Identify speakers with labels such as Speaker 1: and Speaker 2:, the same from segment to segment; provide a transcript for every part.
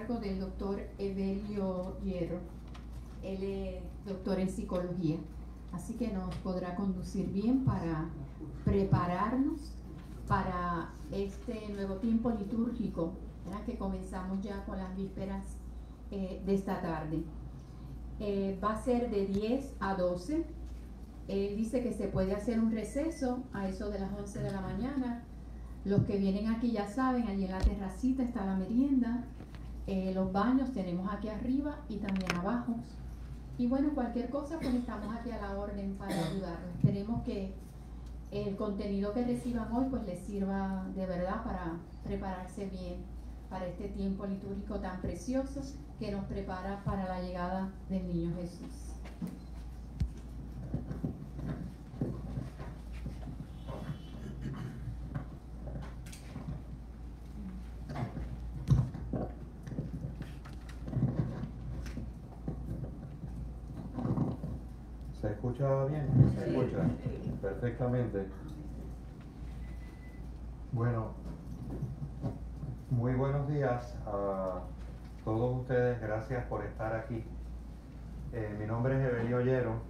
Speaker 1: cargo del doctor Evelio Hierro. Él es doctor en psicología, así que nos podrá conducir bien para prepararnos para este nuevo tiempo litúrgico, ¿verdad? Que comenzamos ya con las vísperas de esta tarde. Va a ser de 10 a 12. Él dice que se puede hacer un receso a eso de las 11 de la mañana. Los que vienen aquí ya saben, allí en la terracita está la merienda, los baños tenemos aquí arriba y también abajo. Y bueno, cualquier cosa, pues estamos aquí a la orden para ayudarlos. Esperemos que el contenido que reciban hoy pues les sirva de verdad para prepararse bien para este tiempo litúrgico tan precioso que nos prepara para la llegada del niño Jesús.
Speaker 2: ¿Se escucha bien? ¿Se escucha perfectamente? Bueno, muy buenos días a todos ustedes, gracias por estar aquí. Mi nombre es Evelio Hierro,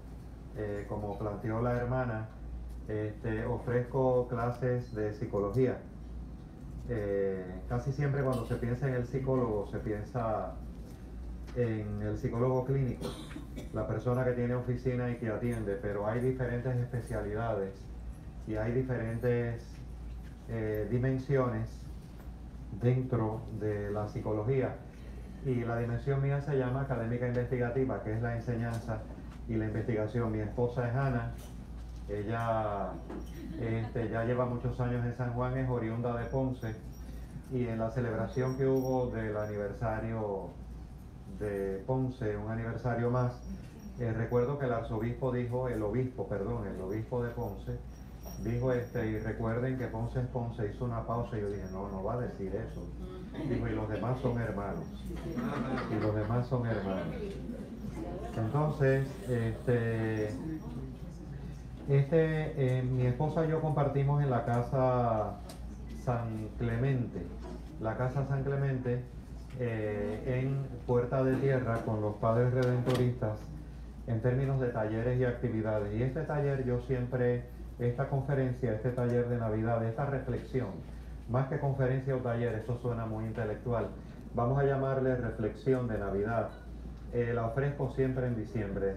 Speaker 2: como planteó la hermana, ofrezco clases de psicología. Casi siempre cuando se piensa en el psicólogo, se piensa en el psicólogo clínico, la persona que tiene oficina y que atiende, pero hay diferentes especialidades y hay diferentes dimensiones dentro de la psicología, y la dimensión mía se llama académica investigativa, que es la enseñanza y la investigación. Mi esposa es Ana, ella ya lleva muchos años en San Juan, es oriunda de Ponce, y en la celebración que hubo del aniversario de Ponce, un aniversario más, recuerdo que el obispo de Ponce dijo, y recuerden que Ponce es Ponce, hizo una pausa y yo dije, no va a decir eso. Dijo, y los demás son hermanos. Y los demás son hermanos. Entonces, mi esposa y yo compartimos en la casa San Clemente. La casa San Clemente en Puerta de Tierra con los Padres Redentoristas en términos de talleres y actividades. Y este taller esta conferencia, este taller de Navidad, esta reflexión, más que conferencia o taller, eso suena muy intelectual, vamos a llamarle reflexión de Navidad. La ofrezco siempre en diciembre.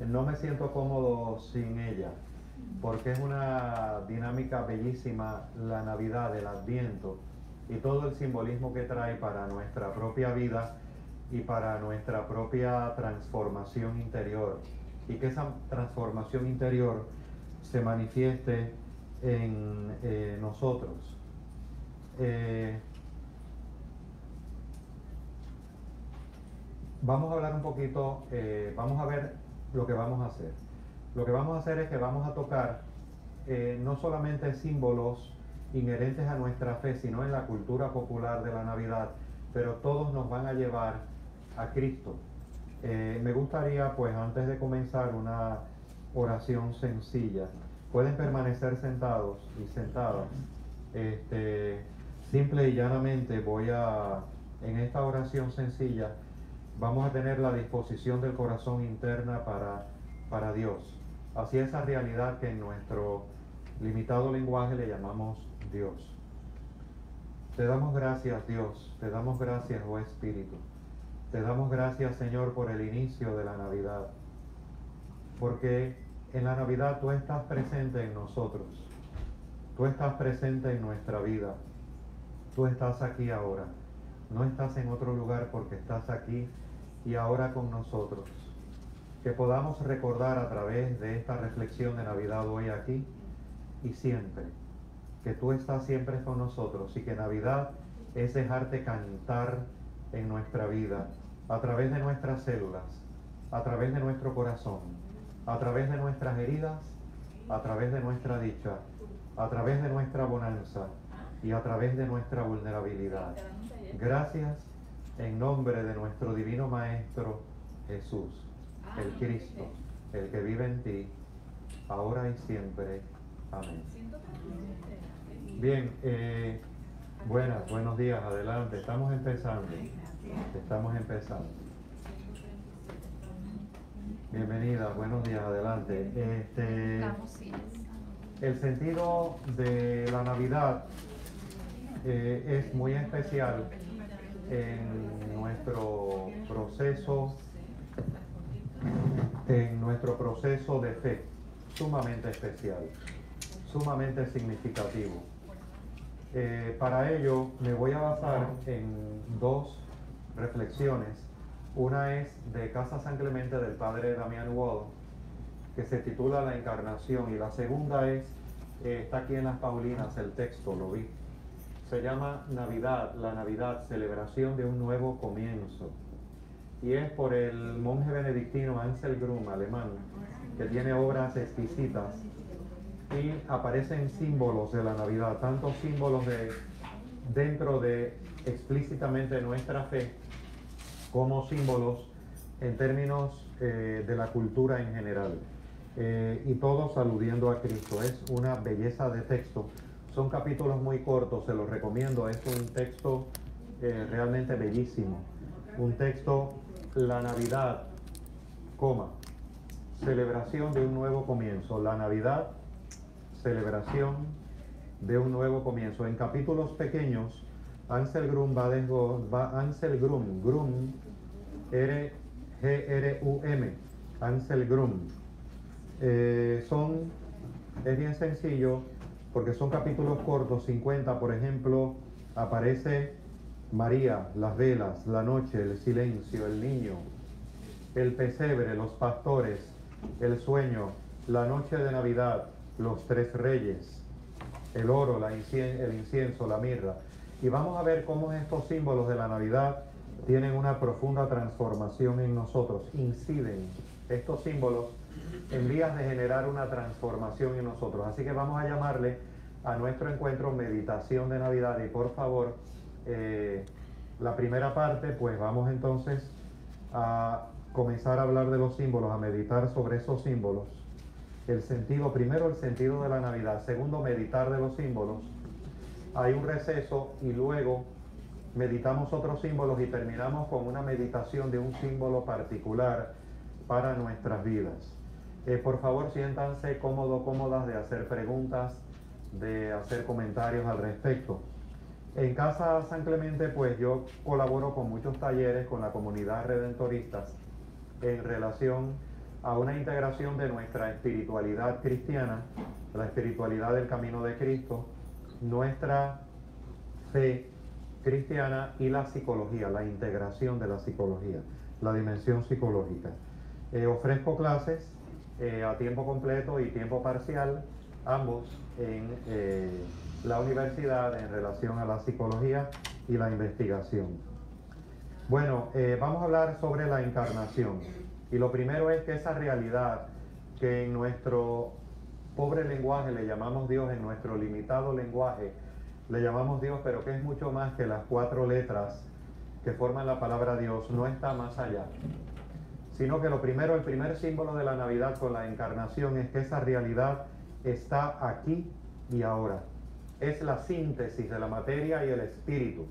Speaker 2: No me siento cómodo sin ella, porque es una dinámica bellísima, la Navidad, el Adviento, y todo el simbolismo que trae para nuestra propia vida y para nuestra propia transformación interior, y que esa transformación interior se manifieste en nosotros. Vamos a hablar un poquito, vamos a ver lo que vamos a hacer. Lo que vamos a hacer es que vamos a tocar no solamente símbolos inherentes a nuestra fe, sino en la cultura popular de la Navidad, pero todos nos van a llevar a Cristo. Me gustaría, pues, antes de comenzar, una oración sencilla. Pueden permanecer sentados y sentadas. Simple y llanamente en esta oración sencilla, vamos a tener la disposición del corazón interna para Dios, hacia esa realidad que en nuestro limitado lenguaje le llamamos Dios. Te damos gracias, Dios, te damos gracias, oh Espíritu. Te damos gracias, Señor, por el inicio de la Navidad, porque en la Navidad tú estás presente en nosotros, tú estás presente en nuestra vida, tú estás aquí ahora, no estás en otro lugar porque estás aquí y ahora con nosotros. Que podamos recordar a través de esta reflexión de Navidad hoy aquí y siempre, que tú estás siempre con nosotros, y que Navidad es dejarte cantar en nuestra vida, a través de nuestras células, a través de nuestro corazón, a través de nuestras heridas, a través de nuestra dicha, a través de nuestra bonanza y a través de nuestra vulnerabilidad. Gracias en nombre de nuestro divino Maestro Jesús, el Cristo, el que vive en ti, ahora y siempre. Amén. Bien, Buenos días, adelante. Estamos empezando. Bienvenida, buenos días, adelante. El sentido de la Navidad es muy especial en nuestro proceso de fe, sumamente especial, sumamente significativo. Para ello me voy a basar en dos reflexiones. Una es de Casa San Clemente del padre Damián Wall, que se titula La Encarnación, y la segunda es, está aquí en las Paulinas, el texto, lo vi. Se llama Navidad, la Navidad, celebración de un nuevo comienzo. Y es por el monje benedictino Ansel Grum, alemán, que tiene obras exquisitas y aparecen símbolos de la Navidad, tanto símbolos dentro de explícitamente nuestra fe, como símbolos en términos de la cultura en general. Y todos aludiendo a Cristo. Es una belleza de texto. Son capítulos muy cortos, se los recomiendo. Es un texto realmente bellísimo. Un texto, la Navidad, celebración de un nuevo comienzo. La Navidad, celebración de un nuevo comienzo. En capítulos pequeños, Ansel Grum Grum, G-R-U-M, Ansel Grum. Es bien sencillo porque son capítulos cortos, 50, por ejemplo, aparece María, las velas, la noche, el silencio, el niño, el pesebre, los pastores, el sueño, la noche de Navidad, los tres reyes, el oro, el incienso, la mirra. Y vamos a ver cómo estos símbolos de la Navidad tienen una profunda transformación en nosotros, inciden estos símbolos en vías de generar una transformación en nosotros. Así que vamos a llamarle a nuestro encuentro Meditación de Navidad. Y por favor, la primera parte, pues vamos entonces a comenzar a hablar de los símbolos, a meditar sobre esos símbolos. El sentido, primero el sentido de la Navidad, segundo meditar de los símbolos. Hay un receso y luego meditamos otros símbolos y terminamos con una meditación de un símbolo particular para nuestras vidas. Por favor, siéntanse cómodas de hacer preguntas, de hacer comentarios al respecto. En Casa San Clemente, pues yo colaboro con muchos talleres con la comunidad redentoristas en relación a una integración de nuestra espiritualidad cristiana, la espiritualidad del camino de Cristo, nuestra fe cristiana y la psicología, la integración de la psicología, la dimensión psicológica. Ofrezco clases a tiempo completo y tiempo parcial, ambos en la universidad en relación a la psicología y la investigación. Bueno, vamos a hablar sobre la encarnación. Y lo primero es que esa realidad que en nuestro pobre lenguaje le llamamos Dios, en nuestro limitado lenguaje le llamamos Dios, pero que es mucho más que las 4 letras que forman la palabra Dios, no está más allá. Sino que el primer símbolo de la Navidad con la encarnación es que esa realidad está aquí y ahora. Es la síntesis de la materia y el espíritu.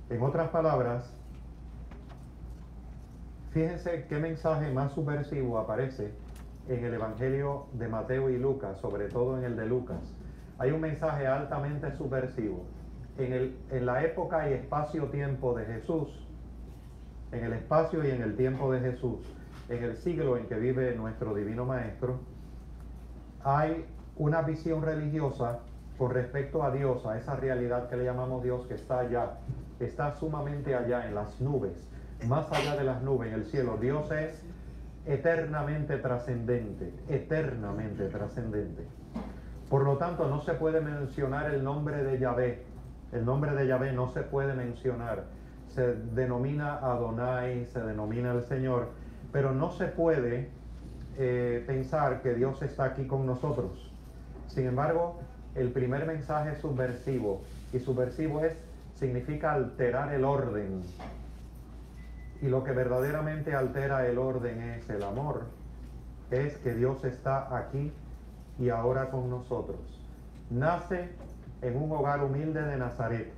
Speaker 2: En otras palabras, fíjense qué mensaje más subversivo aparece en el Evangelio de Mateo y Lucas, sobre todo en el de Lucas. Hay un mensaje altamente subversivo. En la época y espacio-tiempo de Jesús, en el espacio y en el tiempo de Jesús, en el siglo en que vive nuestro Divino Maestro, hay una visión religiosa con respecto a Dios, a esa realidad que le llamamos Dios, que está allá, está sumamente allá en las nubes, más allá de las nubes, en el cielo. Dios es eternamente trascendente, eternamente trascendente. Por lo tanto, no se puede mencionar el nombre de Yahvé. El nombre de Yahvé no se puede mencionar. Se denomina Adonai, se denomina el Señor, pero no se puede pensar que Dios está aquí con nosotros. Sin embargo, el primer mensaje es subversivo, y subversivo significa alterar el orden. Y lo que verdaderamente altera el orden es el amor, es que Dios está aquí y ahora con nosotros. Nace en un hogar humilde de Nazaret,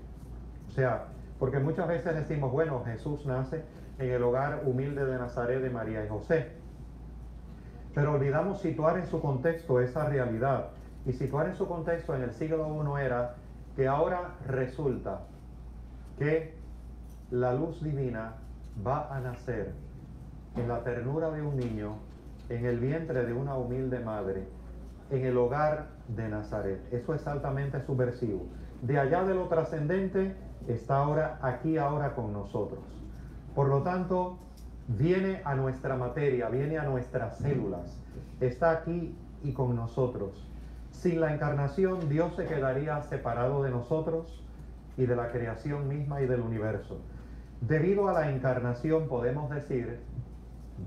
Speaker 2: O sea, porque muchas veces decimos, bueno, Jesús nace en el hogar humilde de Nazaret de María y José. Pero olvidamos situar en su contexto esa realidad. Y situar en su contexto en el siglo I era que ahora resulta que la luz divina va a nacer en la ternura de un niño, en el vientre de una humilde madre, en el hogar de Nazaret. Eso es altamente subversivo. De allá de lo trascendente está ahora aquí, ahora con nosotros. Por lo tanto, viene a nuestra materia, viene a nuestras células, está aquí y con nosotros. Sin la encarnación, Dios se quedaría separado de nosotros y de la creación misma y del universo. Debido a la encarnación, podemos decir,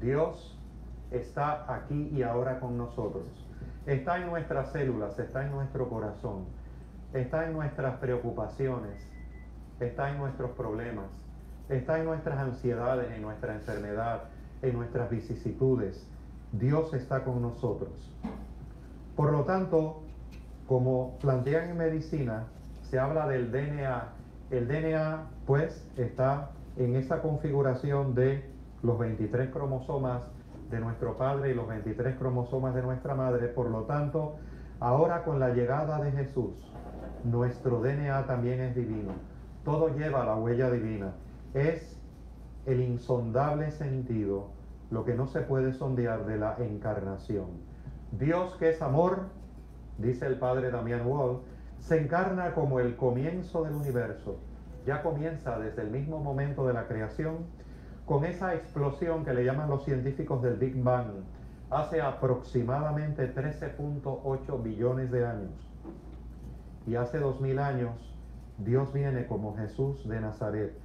Speaker 2: Dios está aquí y ahora con nosotros. Está en nuestras células, está en nuestro corazón, está en nuestras preocupaciones, está en nuestros problemas, está en nuestras ansiedades, en nuestra enfermedad, en nuestras vicisitudes. Dios está con nosotros. Por lo tanto, como plantean en medicina, se habla del DNA. El DNA, pues, está en esa configuración de los 23 cromosomas de nuestro padre y los 23 cromosomas de nuestra madre. Por lo tanto, ahora con la llegada de Jesús, nuestro DNA también es divino. Todo lleva la huella divina. Es el insondable sentido, lo que no se puede sondear de la encarnación. Dios, que es amor, dice el padre Damián Wall, se encarna como el comienzo del universo. Ya comienza desde el mismo momento de la creación, con esa explosión que le llaman los científicos del Big Bang, hace aproximadamente 13.8 billones de años. Y hace 2000 años, Dios viene como Jesús de Nazaret,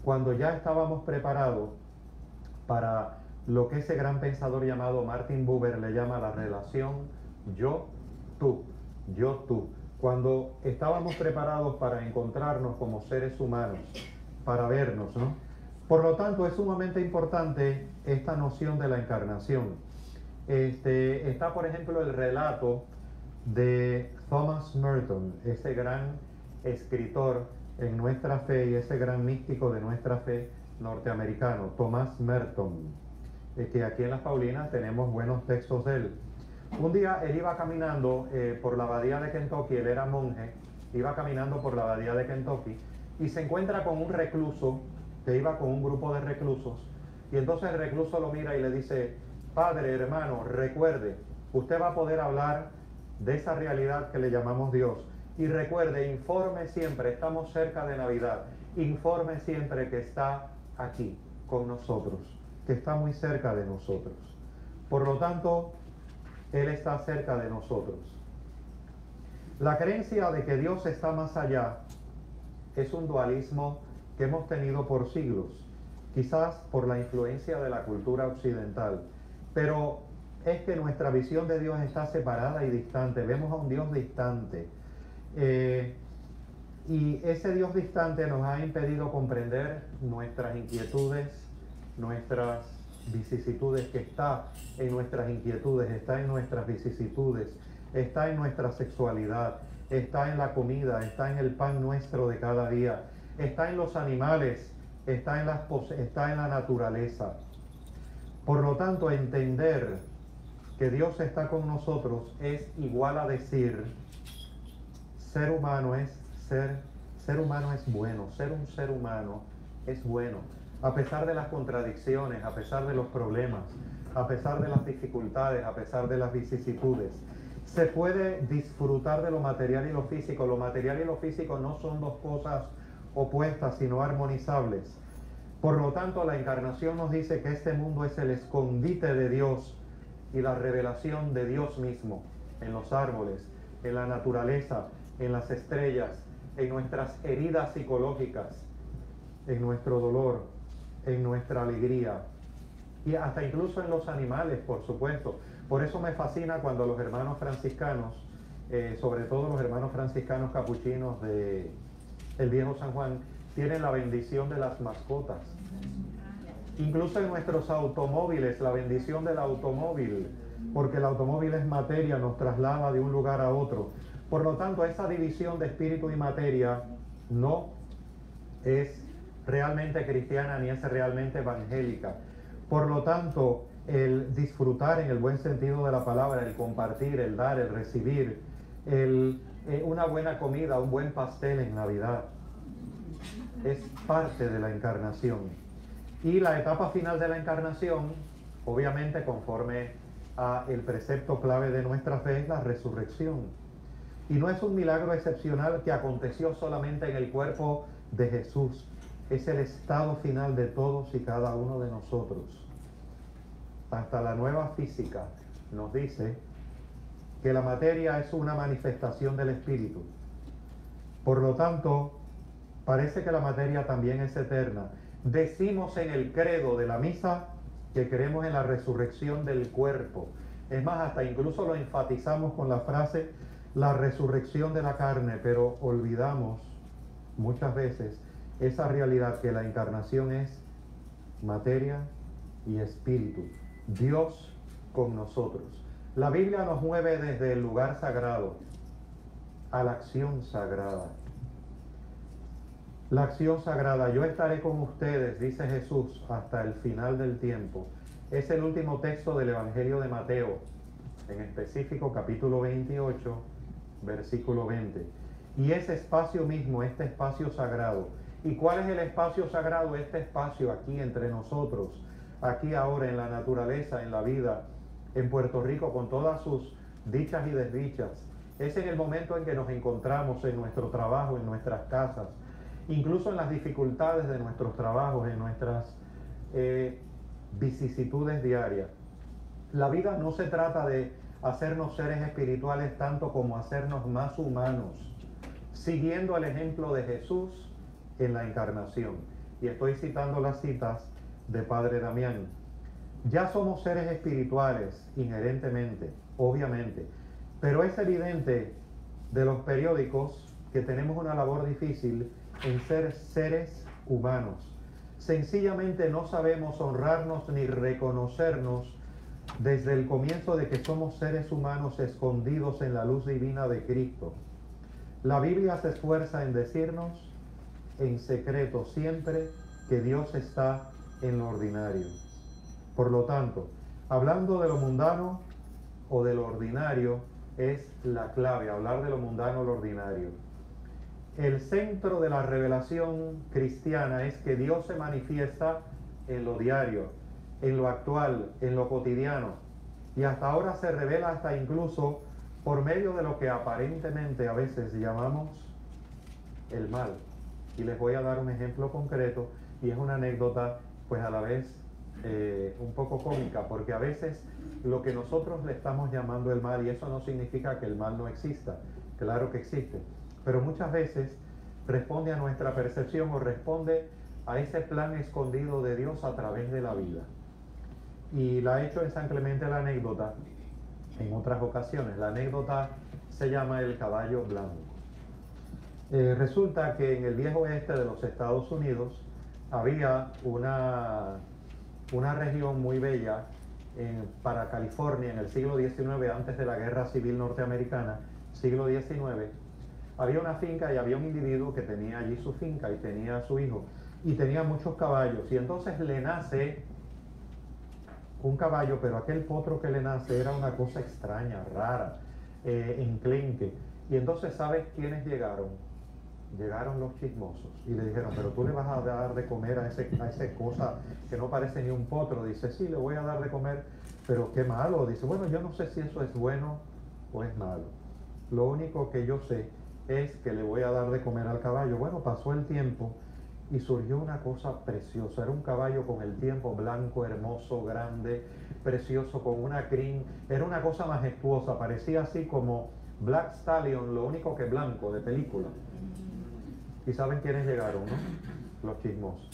Speaker 2: cuando ya estábamos preparados para lo que ese gran pensador llamado Martin Buber le llama la relación yo-tú, yo-tú. Cuando estábamos preparados para encontrarnos como seres humanos, para vernos, ¿no? Por lo tanto, es sumamente importante esta noción de la encarnación. Está, por ejemplo, el relato de Thomas Merton, ese gran escritor en nuestra fe y ese gran místico de nuestra fe norteamericano, Thomas Merton, que aquí en las Paulinas tenemos buenos textos de él. Un día él iba caminando por la abadía de Kentucky, él era monje, iba caminando por la abadía de Kentucky y se encuentra con un recluso que iba con un grupo de reclusos, y entonces el recluso lo mira y le dice: padre, hermano, recuerde, usted va a poder hablar de esa realidad que le llamamos Dios, y recuerde, informe siempre, estamos cerca de Navidad, informe siempre que está aquí con nosotros, que está muy cerca de nosotros. Por lo tanto, Él está cerca de nosotros. La creencia de que Dios está más allá es un dualismo que hemos tenido por siglos, quizás por la influencia de la cultura occidental, pero es que nuestra visión de Dios está separada y distante. Vemos a un Dios distante, y ese Dios distante nos ha impedido comprender nuestras inquietudes, nuestras vicisitudes, que está en nuestras inquietudes, está en nuestras vicisitudes, está en nuestra sexualidad, está en la comida, está en el pan nuestro de cada día, está en los animales, está en la naturaleza. Por lo tanto, entender que Dios está con nosotros es igual a decir, ser humano es bueno, ser un ser humano es bueno, a pesar de las contradicciones, a pesar de los problemas, a pesar de las dificultades, a pesar de las vicisitudes. Se puede disfrutar de lo material y lo físico. Lo material y lo físico no son dos cosas opuestas, sino armonizables. Por lo tanto, la encarnación nos dice que este mundo es el escondite de Dios y la revelación de Dios mismo, en los árboles, en la naturaleza, en las estrellas, en nuestras heridas psicológicas, en nuestro dolor, en nuestra alegría, y hasta incluso en los animales, por supuesto. Por eso me fascina cuando los hermanos franciscanos, sobre todo los hermanos franciscanos capuchinos de el Viejo San Juan, tienen la bendición de las mascotas. Incluso en nuestros automóviles, la bendición del automóvil, porque el automóvil es materia, nos traslada de un lugar a otro. Por lo tanto, esa división de espíritu y materia no es realmente cristiana ni es realmente evangélica. Por lo tanto, el disfrutar en el buen sentido de la palabra, el compartir, el dar, el recibir, una buena comida, un buen pastel en Navidad, es parte de la encarnación. Y la etapa final de la encarnación, obviamente conforme a el precepto clave de nuestra fe, es la resurrección. Y no es un milagro excepcional que aconteció solamente en el cuerpo de Jesús, es el estado final de todos y cada uno de nosotros. Hasta la nueva física nos dice que la materia es una manifestación del espíritu. Por lo tanto, parece que la materia también es eterna. Decimos en el credo de la misa que creemos en la resurrección del cuerpo. Es más, hasta incluso lo enfatizamos con la frase la resurrección de la carne, pero olvidamos muchas veces esa realidad que la encarnación es materia y espíritu. Dios con nosotros. La Biblia nos mueve desde el lugar sagrado a la acción sagrada. La acción sagrada, yo estaré con ustedes, dice Jesús, hasta el final del tiempo. Es el último texto del Evangelio de Mateo, en específico capítulo 28, versículo 20. Y ese espacio mismo, este espacio sagrado. ¿Y cuál es el espacio sagrado? Este espacio aquí entre nosotros, aquí ahora en la naturaleza, en la vida, en Puerto Rico, con todas sus dichas y desdichas. Es en el momento en que nos encontramos en nuestro trabajo, en nuestras casas, incluso en las dificultades de nuestros trabajos, en nuestras vicisitudes diarias. La vida no se trata de hacernos seres espirituales tanto como hacernos más humanos, siguiendo el ejemplo de Jesús en la encarnación. Y estoy citando las citas de Padre Damián. Ya somos seres espirituales inherentemente, obviamente, pero es evidente de los periódicos que tenemos una labor difícil en ser seres humanos. Sencillamente no sabemos honrarnos ni reconocernos desde el comienzo de que somos seres humanos escondidos en la luz divina de Cristo. La Biblia se esfuerza en decirnos en secreto siempre que Dios está en lo ordinario. Por lo tanto, hablando de lo mundano o de lo ordinario es la clave, hablar de lo mundano o lo ordinario. El centro de la revelación cristiana es que Dios se manifiesta en lo diario, en lo actual, en lo cotidiano, y hasta ahora se revela hasta incluso por medio de lo que aparentemente a veces llamamos el mal. Y les voy a dar un ejemplo concreto, y es una anécdota pues a la vez un poco cómica, porque a veces lo que nosotros le estamos llamando el mal, y eso no significa que el mal no exista, claro que existe, pero muchas veces responde a nuestra percepción o responde a ese plan escondido de Dios a través de la vida. Y la he hecho en San Clemente la anécdota en otras ocasiones. La anécdota se llama el caballo blanco. Resulta que en el viejo oeste de los Estados Unidos había una región muy bella para California en el siglo XIX, antes de la Guerra Civil Norteamericana, siglo XIX. Había una finca y había un individuo que tenía allí su finca y tenía a su hijo y tenía muchos caballos, y entonces le nace un caballo, pero aquel potro que le nace era una cosa extraña, rara, enclenque. Y entonces, ¿sabes quiénes llegaron? Llegaron los chismosos y le dijeron, pero tú le vas a dar de comer a ese cosa que no parece ni un potro. Dice, sí, le voy a dar de comer, pero qué malo. Dice, bueno, yo no sé si eso es bueno o es malo. Lo único que yo sé es que le voy a dar de comer al caballo. Bueno, pasó el tiempo y surgió una cosa preciosa. Era un caballo con el tiempo blanco, hermoso, grande, precioso, con una crin. Era una cosa majestuosa, parecía así como Black Stallion, lo único que blanco, de película. ¿Y saben quiénes llegaron, no? Los chismosos.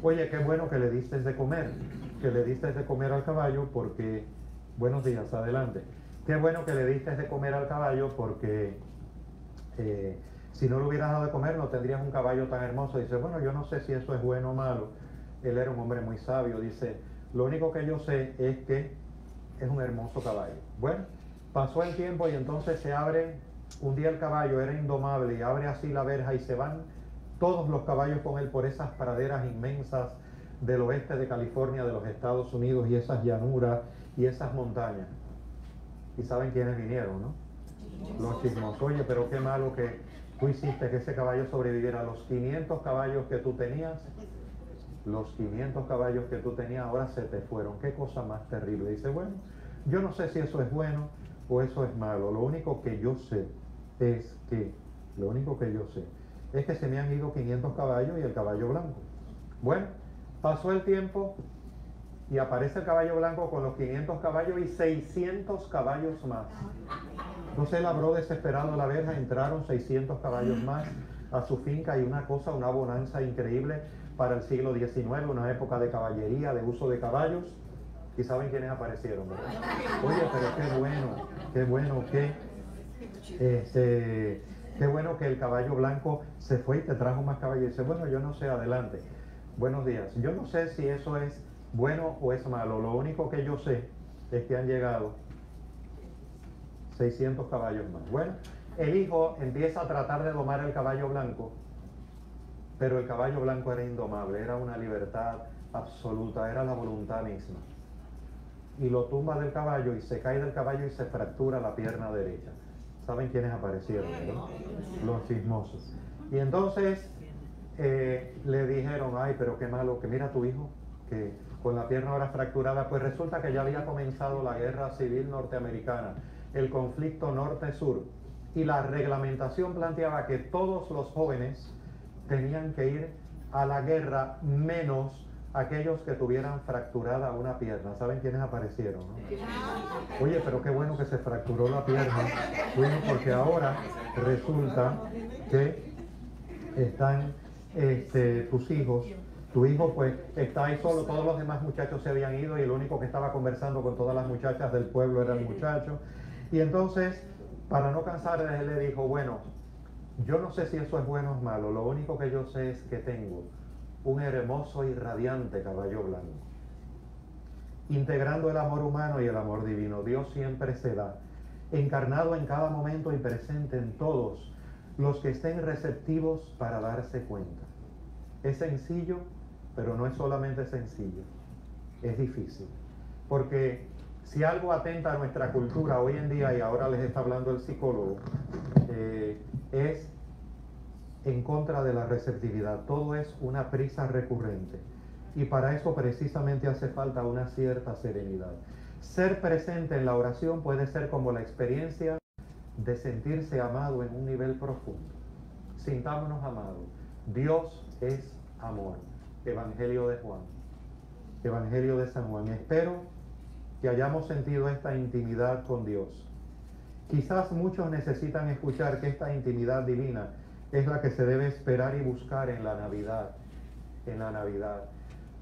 Speaker 2: Oye, qué bueno que le diste de comer, al caballo porque... Buenos días, adelante. Qué bueno que le diste de comer al caballo porque si no le hubieras dado de comer no tendrías un caballo tan hermoso. Dice, bueno, yo no sé si eso es bueno o malo. Él era un hombre muy sabio. Dice, lo único que yo sé es que es un hermoso caballo. Bueno, pasó el tiempo y entonces se abre, un día el caballo era indomable y abre así la verja y se van todos los caballos con él por esas praderas inmensas del oeste de California, de los Estados Unidos, y esas llanuras y esas montañas. ¿Y saben quiénes vinieron, no? Los chismosos. Oye, pero qué malo que tú hiciste que ese caballo sobreviviera. Los 500 caballos que tú tenías, los 500 caballos que tú tenías ahora se te fueron. Qué cosa más terrible. Dice, bueno, yo no sé si eso es bueno o eso es malo. Lo único que yo sé es que se me han ido 500 caballos y el caballo blanco. Bueno, pasó el tiempo y aparece el caballo blanco con los 500 caballos y 600 caballos más. Entonces él abrió desesperado la verja, entraron 600 caballos más a su finca, y una bonanza increíble para el siglo XIX, una época de caballería, de uso de caballos. ¿Y saben quiénes aparecieron, verdad? Oye, pero qué bueno que el caballo blanco se fue y te trajo más caballos. Y dice, bueno, yo no sé, adelante. Buenos días. Yo no sé si eso es bueno o es malo. Lo único que yo sé es que han llegado 600 caballos más. Bueno, el hijo empieza a tratar de domar el caballo blanco, pero el caballo blanco era indomable, era una libertad absoluta, era la voluntad misma. Y lo tumba del caballo y se cae del caballo y se fractura la pierna derecha. ¿Saben quiénes aparecieron, ¿no? Los chismosos. Y entonces le dijeron, ay, pero qué malo, que mira a tu hijo, que con la pierna ahora fracturada. Pues resulta que ya había comenzado la guerra civil norteamericana, el conflicto norte-sur, y la reglamentación planteaba que todos los jóvenes tenían que ir a la guerra, menos aquellos que tuvieran fracturada una pierna. ¿Saben quiénes aparecieron, no? Oye, pero qué bueno que se fracturó la pierna. Bueno, porque ahora resulta que están tus hijos. Tu hijo pues está ahí solo, todos los demás muchachos se habían ido y el único que estaba conversando con todas las muchachas del pueblo era el muchacho. Y entonces, para no cansar de él, le dijo, bueno, yo no sé si eso es bueno o malo, lo único que yo sé es que tengo un hermoso y radiante caballo blanco. Integrando el amor humano y el amor divino, Dios siempre se da, encarnado en cada momento y presente en todos los que estén receptivos para darse cuenta. Es sencillo, pero no es solamente sencillo, es difícil. Porque si algo atenta a nuestra cultura hoy en día, y ahora les está hablando el psicólogo, es en contra de la receptividad. Todo es una prisa recurrente. Y para eso precisamente hace falta una cierta serenidad. Ser presente en la oración puede ser como la experiencia de sentirse amado en un nivel profundo. Sintámonos amados. Dios es amor. Evangelio de Juan. Evangelio de San Juan. Espero que hayamos sentido esta intimidad con Dios. Quizás muchos necesitan escuchar que esta intimidad divina es la que se debe esperar y buscar en la Navidad. En la Navidad.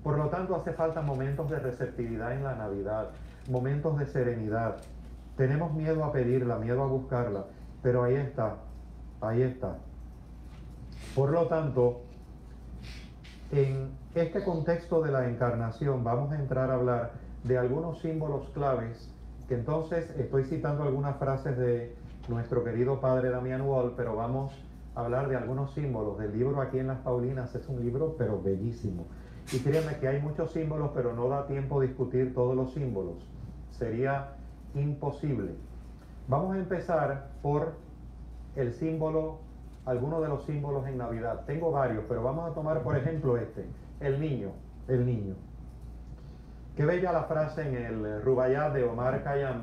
Speaker 2: Por lo tanto, hace falta momentos de receptividad en la Navidad, momentos de serenidad. Tenemos miedo a pedirla, miedo a buscarla, pero ahí está, ahí está. Por lo tanto, en este contexto de la encarnación vamos a entrar a hablar de algunos símbolos claves, que entonces estoy citando algunas frases de nuestro querido padre Damián Wall, pero vamos a hablar de algunos símbolos del libro Aquí en las Paulinas. Es un libro pero bellísimo. Y créanme que hay muchos símbolos, pero no da tiempo a discutir todos los símbolos. Sería imposible. Vamos a empezar por el símbolo, algunos de los símbolos en Navidad. Tengo varios, pero vamos a tomar, por ejemplo, el niño, el niño. Qué bella la frase en el Rubaiyat de Omar Khayyam,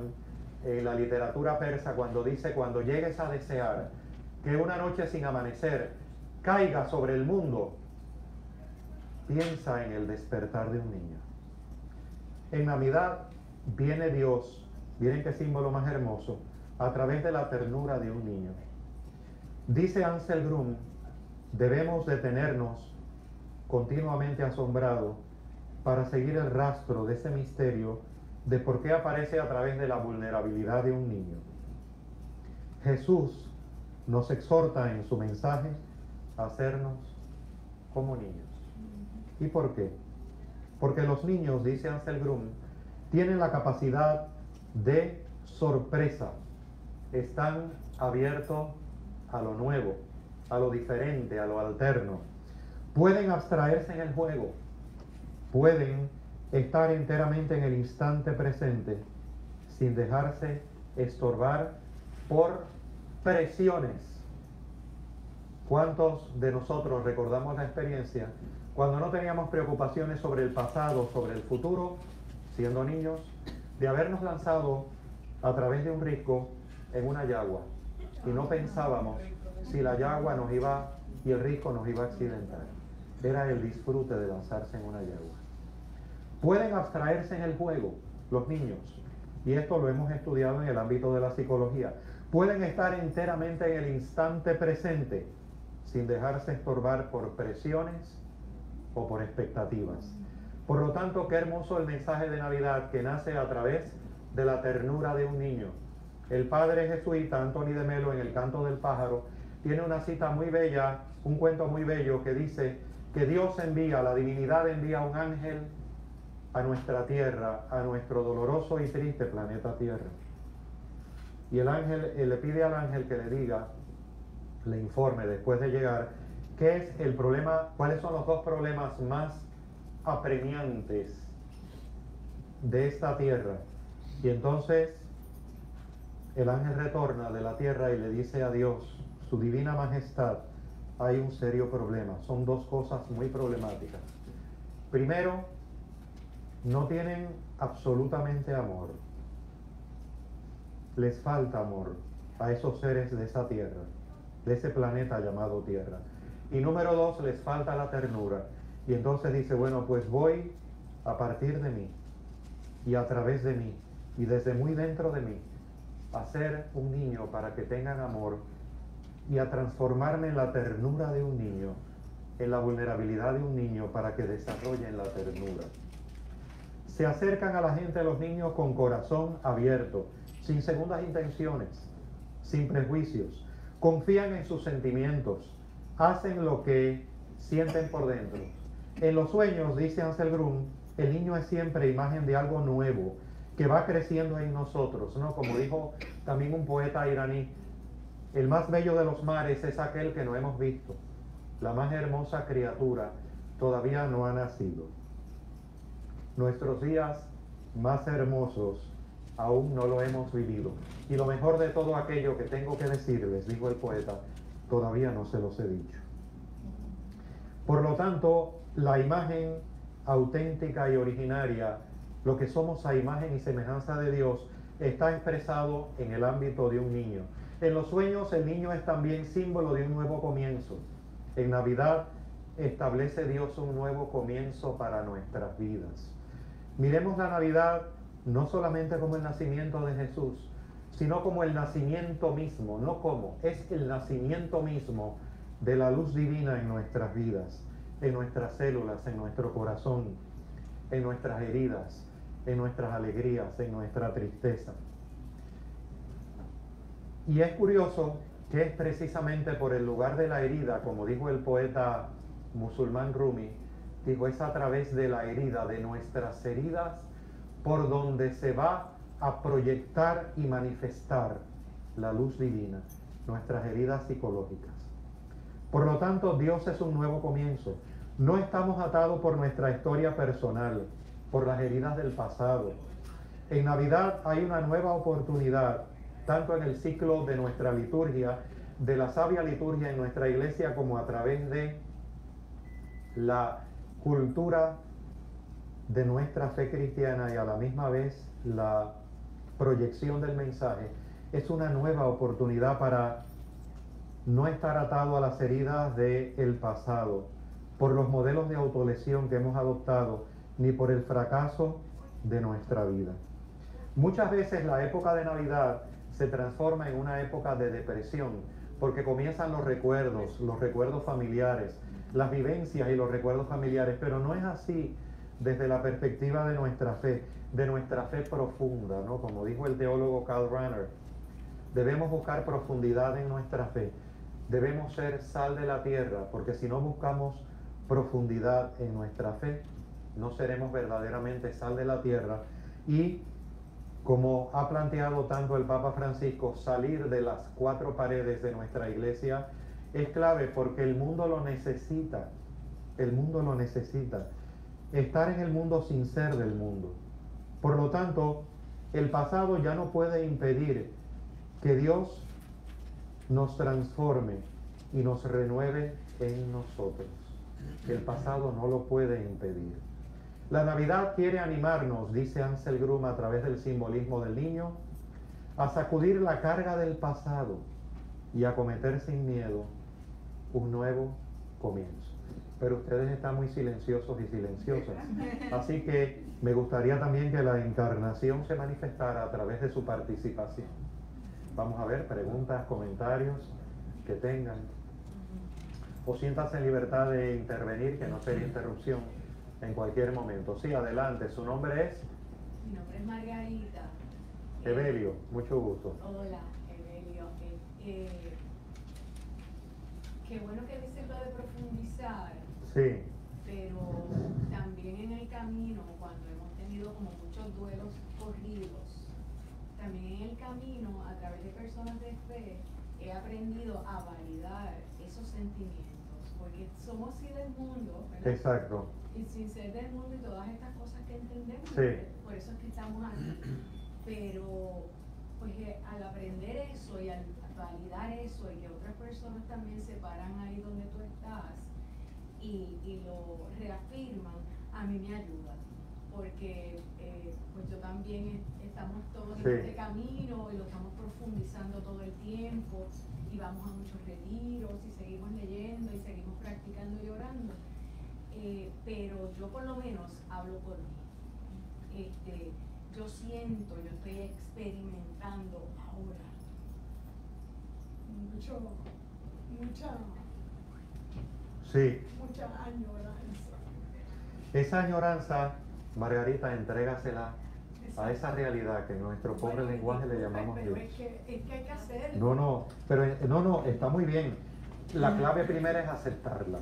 Speaker 2: en la literatura persa, cuando dice, cuando llegues a desear que una noche sin amanecer caiga sobre el mundo, piensa en el despertar de un niño. En Navidad viene Dios, miren qué símbolo más hermoso, a través de la ternura de un niño. Dice Ansel Grum, debemos detenernos continuamente asombrados para seguir el rastro de ese misterio de por qué aparece a través de la vulnerabilidad de un niño. Jesús nos exhorta en su mensaje a hacernos como niños. ¿Y por qué? Porque los niños, dice Ansel Grum, tienen la capacidad de sorpresa, están abiertos a lo nuevo, a lo diferente, a lo alterno. Pueden abstraerse en el juego, pueden estar enteramente en el instante presente sin dejarse estorbar por presiones. ¿Cuántos de nosotros recordamos la experiencia cuando no teníamos preocupaciones sobre el pasado, sobre el futuro, siendo niños, de habernos lanzado a través de un risco en una yagua y no pensábamos si la yagua nos iba y el risco nos iba a accidentar? Era el disfrute de lanzarse en una yagua. Pueden abstraerse en el juego los niños, y esto lo hemos estudiado en el ámbito de la psicología. Pueden estar enteramente en el instante presente sin dejarse estorbar por presiones o por expectativas. Por lo tanto, qué hermoso el mensaje de Navidad que nace a través de la ternura de un niño. El padre jesuita Anthony de Melo, en El canto del pájaro, tiene una cita muy bella, un cuento muy bello que dice que Dios envía, la divinidad envía un ángel a nuestra tierra, a nuestro doloroso y triste planeta Tierra. Y el ángel le pide al ángel que le diga, le informe después de llegar, qué es el problema, cuáles son los dos problemas más apremiantes de esta tierra. Y entonces el ángel retorna de la tierra y le dice a Dios, su divina majestad, hay un serio problema. Son dos cosas muy problemáticas. Primero, no tienen absolutamente amor. Les falta amor a esos seres de esa tierra, de ese planeta llamado Tierra. Y número dos, les falta la ternura. Y entonces dice, bueno, pues voy a partir de mí y a través de mí y desde muy dentro de mí a ser un niño para que tengan amor y a transformarme en la ternura de un niño, en la vulnerabilidad de un niño para que desarrollen la ternura. Se acercan a la gente, los niños, con corazón abierto, sin segundas intenciones, sin prejuicios. Confían en sus sentimientos, hacen lo que sienten por dentro. En los sueños, dice Anselm, el niño es siempre imagen de algo nuevo que va creciendo en nosotros, ¿no? Como dijo también un poeta iraní, el más bello de los mares es aquel que no hemos visto. La más hermosa criatura todavía no ha nacido. Nuestros días más hermosos aún no lo hemos vivido. Y lo mejor de todo aquello que tengo que decirles, dijo el poeta, todavía no se los he dicho. Por lo tanto, la imagen auténtica y originaria, lo que somos a imagen y semejanza de Dios, está expresado en el ámbito de un niño. En los sueños, el niño es también símbolo de un nuevo comienzo. En Navidad establece Dios un nuevo comienzo para nuestras vidas. Miremos la Navidad no solamente como el nacimiento de Jesús, sino como el nacimiento mismo, no como, es el nacimiento mismo de la luz divina en nuestras vidas, en nuestras células, en nuestro corazón, en nuestras heridas, en nuestras alegrías, en nuestra tristeza. Y es curioso que es precisamente por el lugar de la herida, como dijo el poeta musulmán Rumi, dijo, es a través de la herida, de nuestras heridas, por donde se va a proyectar y manifestar la luz divina, nuestras heridas psicológicas. Por lo tanto, Dios es un nuevo comienzo. No estamos atados por nuestra historia personal, por las heridas del pasado. En Navidad hay una nueva oportunidad, tanto en el ciclo de nuestra liturgia, de la sabia liturgia en nuestra iglesia, como a través de la cultura de nuestra fe cristiana y a la misma vez la proyección del mensaje. Es una nueva oportunidad para no estar atado a las heridas del pasado, por los modelos de autolesión que hemos adoptado, ni por el fracaso de nuestra vida. Muchas veces la época de Navidad se transforma en una época de depresión, porque comienzan los recuerdos familiares, las vivencias y los recuerdos familiares, pero no es así desde la perspectiva de nuestra fe profunda, ¿no? Como dijo el teólogo Karl Rahner, debemos buscar profundidad en nuestra fe, debemos ser sal de la tierra, porque si no buscamos profundidad en nuestra fe, no seremos verdaderamente sal de la tierra. Y como ha planteado tanto el Papa Francisco, salir de las cuatro paredes de nuestra iglesia es clave porque el mundo lo necesita. El mundo lo necesita. Estar en el mundo sin ser del mundo. Por lo tanto, el pasado ya no puede impedir que Dios nos transforme y nos renueve en nosotros. El pasado no lo puede impedir. La Navidad quiere animarnos, dice Ansel Grum a través del simbolismo del niño, a sacudir la carga del pasado y a cometer sin miedo un nuevo comienzo. Pero ustedes están muy silenciosos y silenciosas. Así que me gustaría también que la encarnación se manifestara a través de su participación. Vamos a ver preguntas, comentarios que tengan. O siéntanse en libertad de intervenir, que no sería interrupción en cualquier momento. Sí, adelante. ¿Su nombre es?
Speaker 3: Mi nombre es Margarita.
Speaker 2: Evelio, mucho gusto.
Speaker 3: Hola, Evelio. Qué bueno que dices lo de profundizar.
Speaker 2: Sí.
Speaker 3: Pero también en el camino, cuando hemos tenido como muchos duelos corridos, también en el camino, a través de personas de fe, he aprendido a validar esos sentimientos, porque somos sí del mundo, ¿verdad?
Speaker 2: Exacto.
Speaker 3: Y sin ser del mundo y todas estas cosas que entendemos,
Speaker 2: Sí.
Speaker 3: por eso es que estamos aquí. Pero pues al aprender eso y al validar eso y que otras personas también se paran ahí donde tú estás y lo reafirman, a mí me ayuda, porque pues yo también estamos todos en este camino y lo estamos profundizando todo el tiempo y vamos a muchos retiros y seguimos leyendo y seguimos practicando y orando, pero yo por lo menos hablo por mí. Yo siento, yo estoy experimentando ahora mucha añoranza.
Speaker 2: Esa añoranza, Margarita, entrégasela a esa realidad que en nuestro pobre lenguaje le llamamos
Speaker 3: pero
Speaker 2: Dios.
Speaker 3: es que hay que hacerlo.
Speaker 2: No, está muy bien. La clave primera es aceptarla.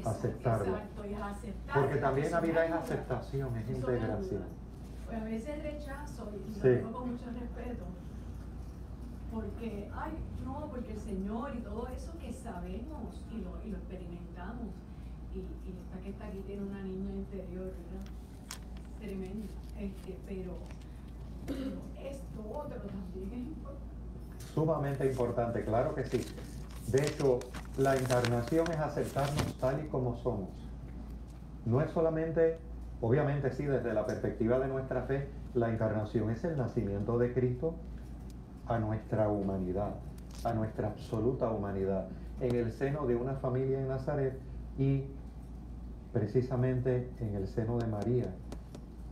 Speaker 2: Aceptarla.
Speaker 3: Exacto, y aceptar.
Speaker 2: Porque también la vida es aceptación, es integración.
Speaker 3: Pues a veces rechazo, y
Speaker 2: Sí.
Speaker 3: lo digo con mucho respeto, porque, porque el Señor y todo eso que sabemos y lo experimentamos, y esta que está aquí tiene una niña interior, ¿verdad? Tremenda, pero esto otro también es importante.
Speaker 2: Sumamente importante, claro que sí. De hecho, la encarnación es aceptarnos tal y como somos. No es solamente, obviamente sí, desde la perspectiva de nuestra fe, la encarnación es el nacimiento de Cristo a nuestra humanidad, a nuestra absoluta humanidad, en el seno de una familia en Nazaret y precisamente en el seno de María,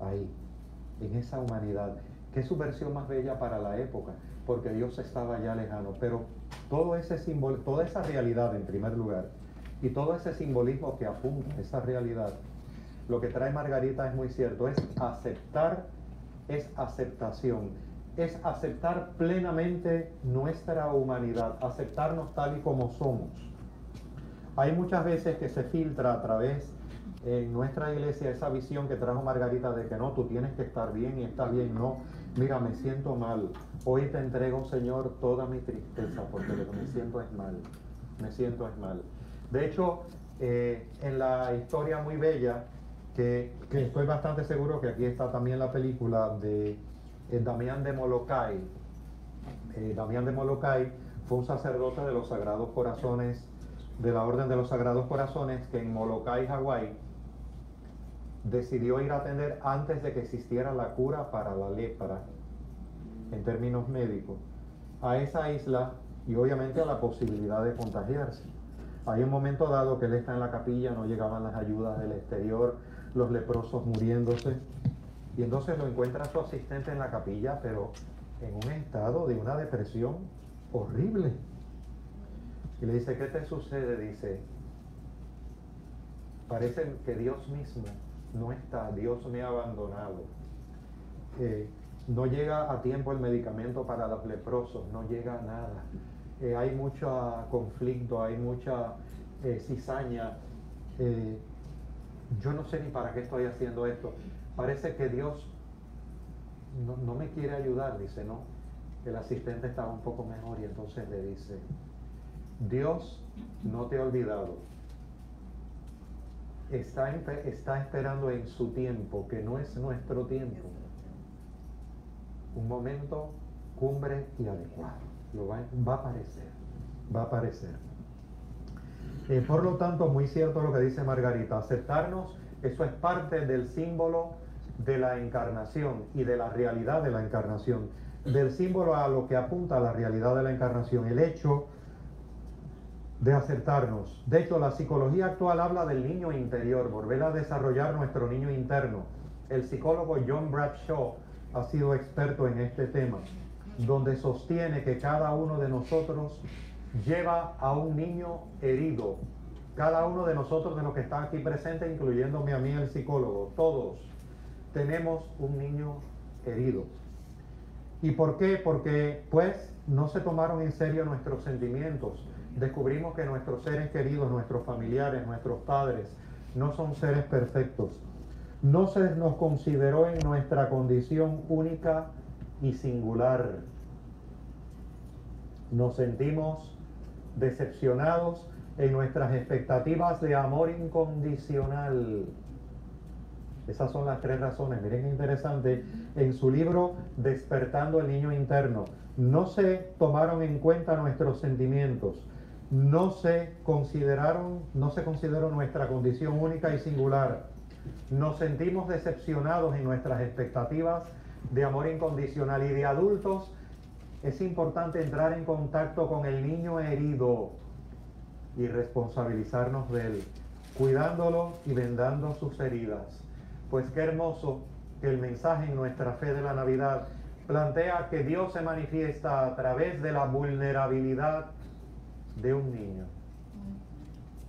Speaker 2: ahí, en esa humanidad, que es su versión más bella para la época, porque Dios estaba ya lejano, pero todo ese toda esa realidad en primer lugar, y todo ese simbolismo que apunta a esa realidad, lo que trae Margarita es muy cierto, es aceptar, es aceptación, es aceptar plenamente nuestra humanidad, aceptarnos tal y como somos. Hay muchas veces que se filtra a través en nuestra iglesia esa visión que trajo Margarita de que no, tú tienes que estar bien y estás bien, no, mira, me siento mal, hoy te entrego, Señor, toda mi tristeza porque lo que me siento es mal, De hecho, en la historia muy bella, que estoy bastante seguro que aquí está también la película de Damián de Molokai. Damián de Molokai fue un sacerdote de los Sagrados Corazones, de la Orden de los Sagrados Corazones, que en Molokai, Hawái, decidió ir a atender antes de que existiera la cura para la lepra, en términos médicos, a esa isla y obviamente a la posibilidad de contagiarse. Hay un momento dado que él está en la capilla, no llegaban las ayudas del exterior, los leprosos muriéndose, y entonces lo encuentra su asistente en la capilla, pero en un estado de una depresión horrible. Y le dice, ¿qué te sucede? Dice, parece que Dios mismo no está, Dios me ha abandonado. No llega a tiempo el medicamento para los leprosos, no llega a nada. Hay mucho conflicto, hay mucha cizaña. Yo no sé ni para qué estoy haciendo esto. Parece que Dios no me quiere ayudar, dice, no. El asistente estaba un poco mejor y entonces le dice, Dios no te ha olvidado. Está esperando en su tiempo, que no es nuestro tiempo. Un momento cumbre y adecuado. Va a aparecer. Va a aparecer. Por lo tanto, muy cierto lo que dice Margarita. Aceptarnos, eso es parte del símbolo de la encarnación y de la realidad de la encarnación. Del símbolo a lo que apunta a la realidad de la encarnación. El hecho de aceptarnos. De hecho, la psicología actual habla del niño interior, volver a desarrollar nuestro niño interno. El psicólogo John Bradshaw ha sido experto en este tema, donde sostiene que cada uno de nosotros lleva a un niño herido. Cada uno de nosotros, de los que están aquí presentes, incluyéndome a mí, el psicólogo, todos tenemos un niño herido. ¿Y por qué? Porque pues no se tomaron en serio nuestros sentimientos. Descubrimos que nuestros seres queridos, nuestros familiares, nuestros padres, no son seres perfectos. No se nos consideró en nuestra condición única y singular. Nos sentimos decepcionados en nuestras expectativas de amor incondicional. Esas son las 3 razones. Miren qué interesante. En su libro Despertando el Niño Interno, no se tomaron en cuenta nuestros sentimientos. No se consideró nuestra condición única y singular. Nos sentimos decepcionados en nuestras expectativas de amor incondicional. Y de adultos es importante entrar en contacto con el niño herido y responsabilizarnos de él, cuidándolo y vendando sus heridas. Pues qué hermoso que el mensaje en nuestra fe de la Navidad plantea que Dios se manifiesta a través de la vulnerabilidad de un niño.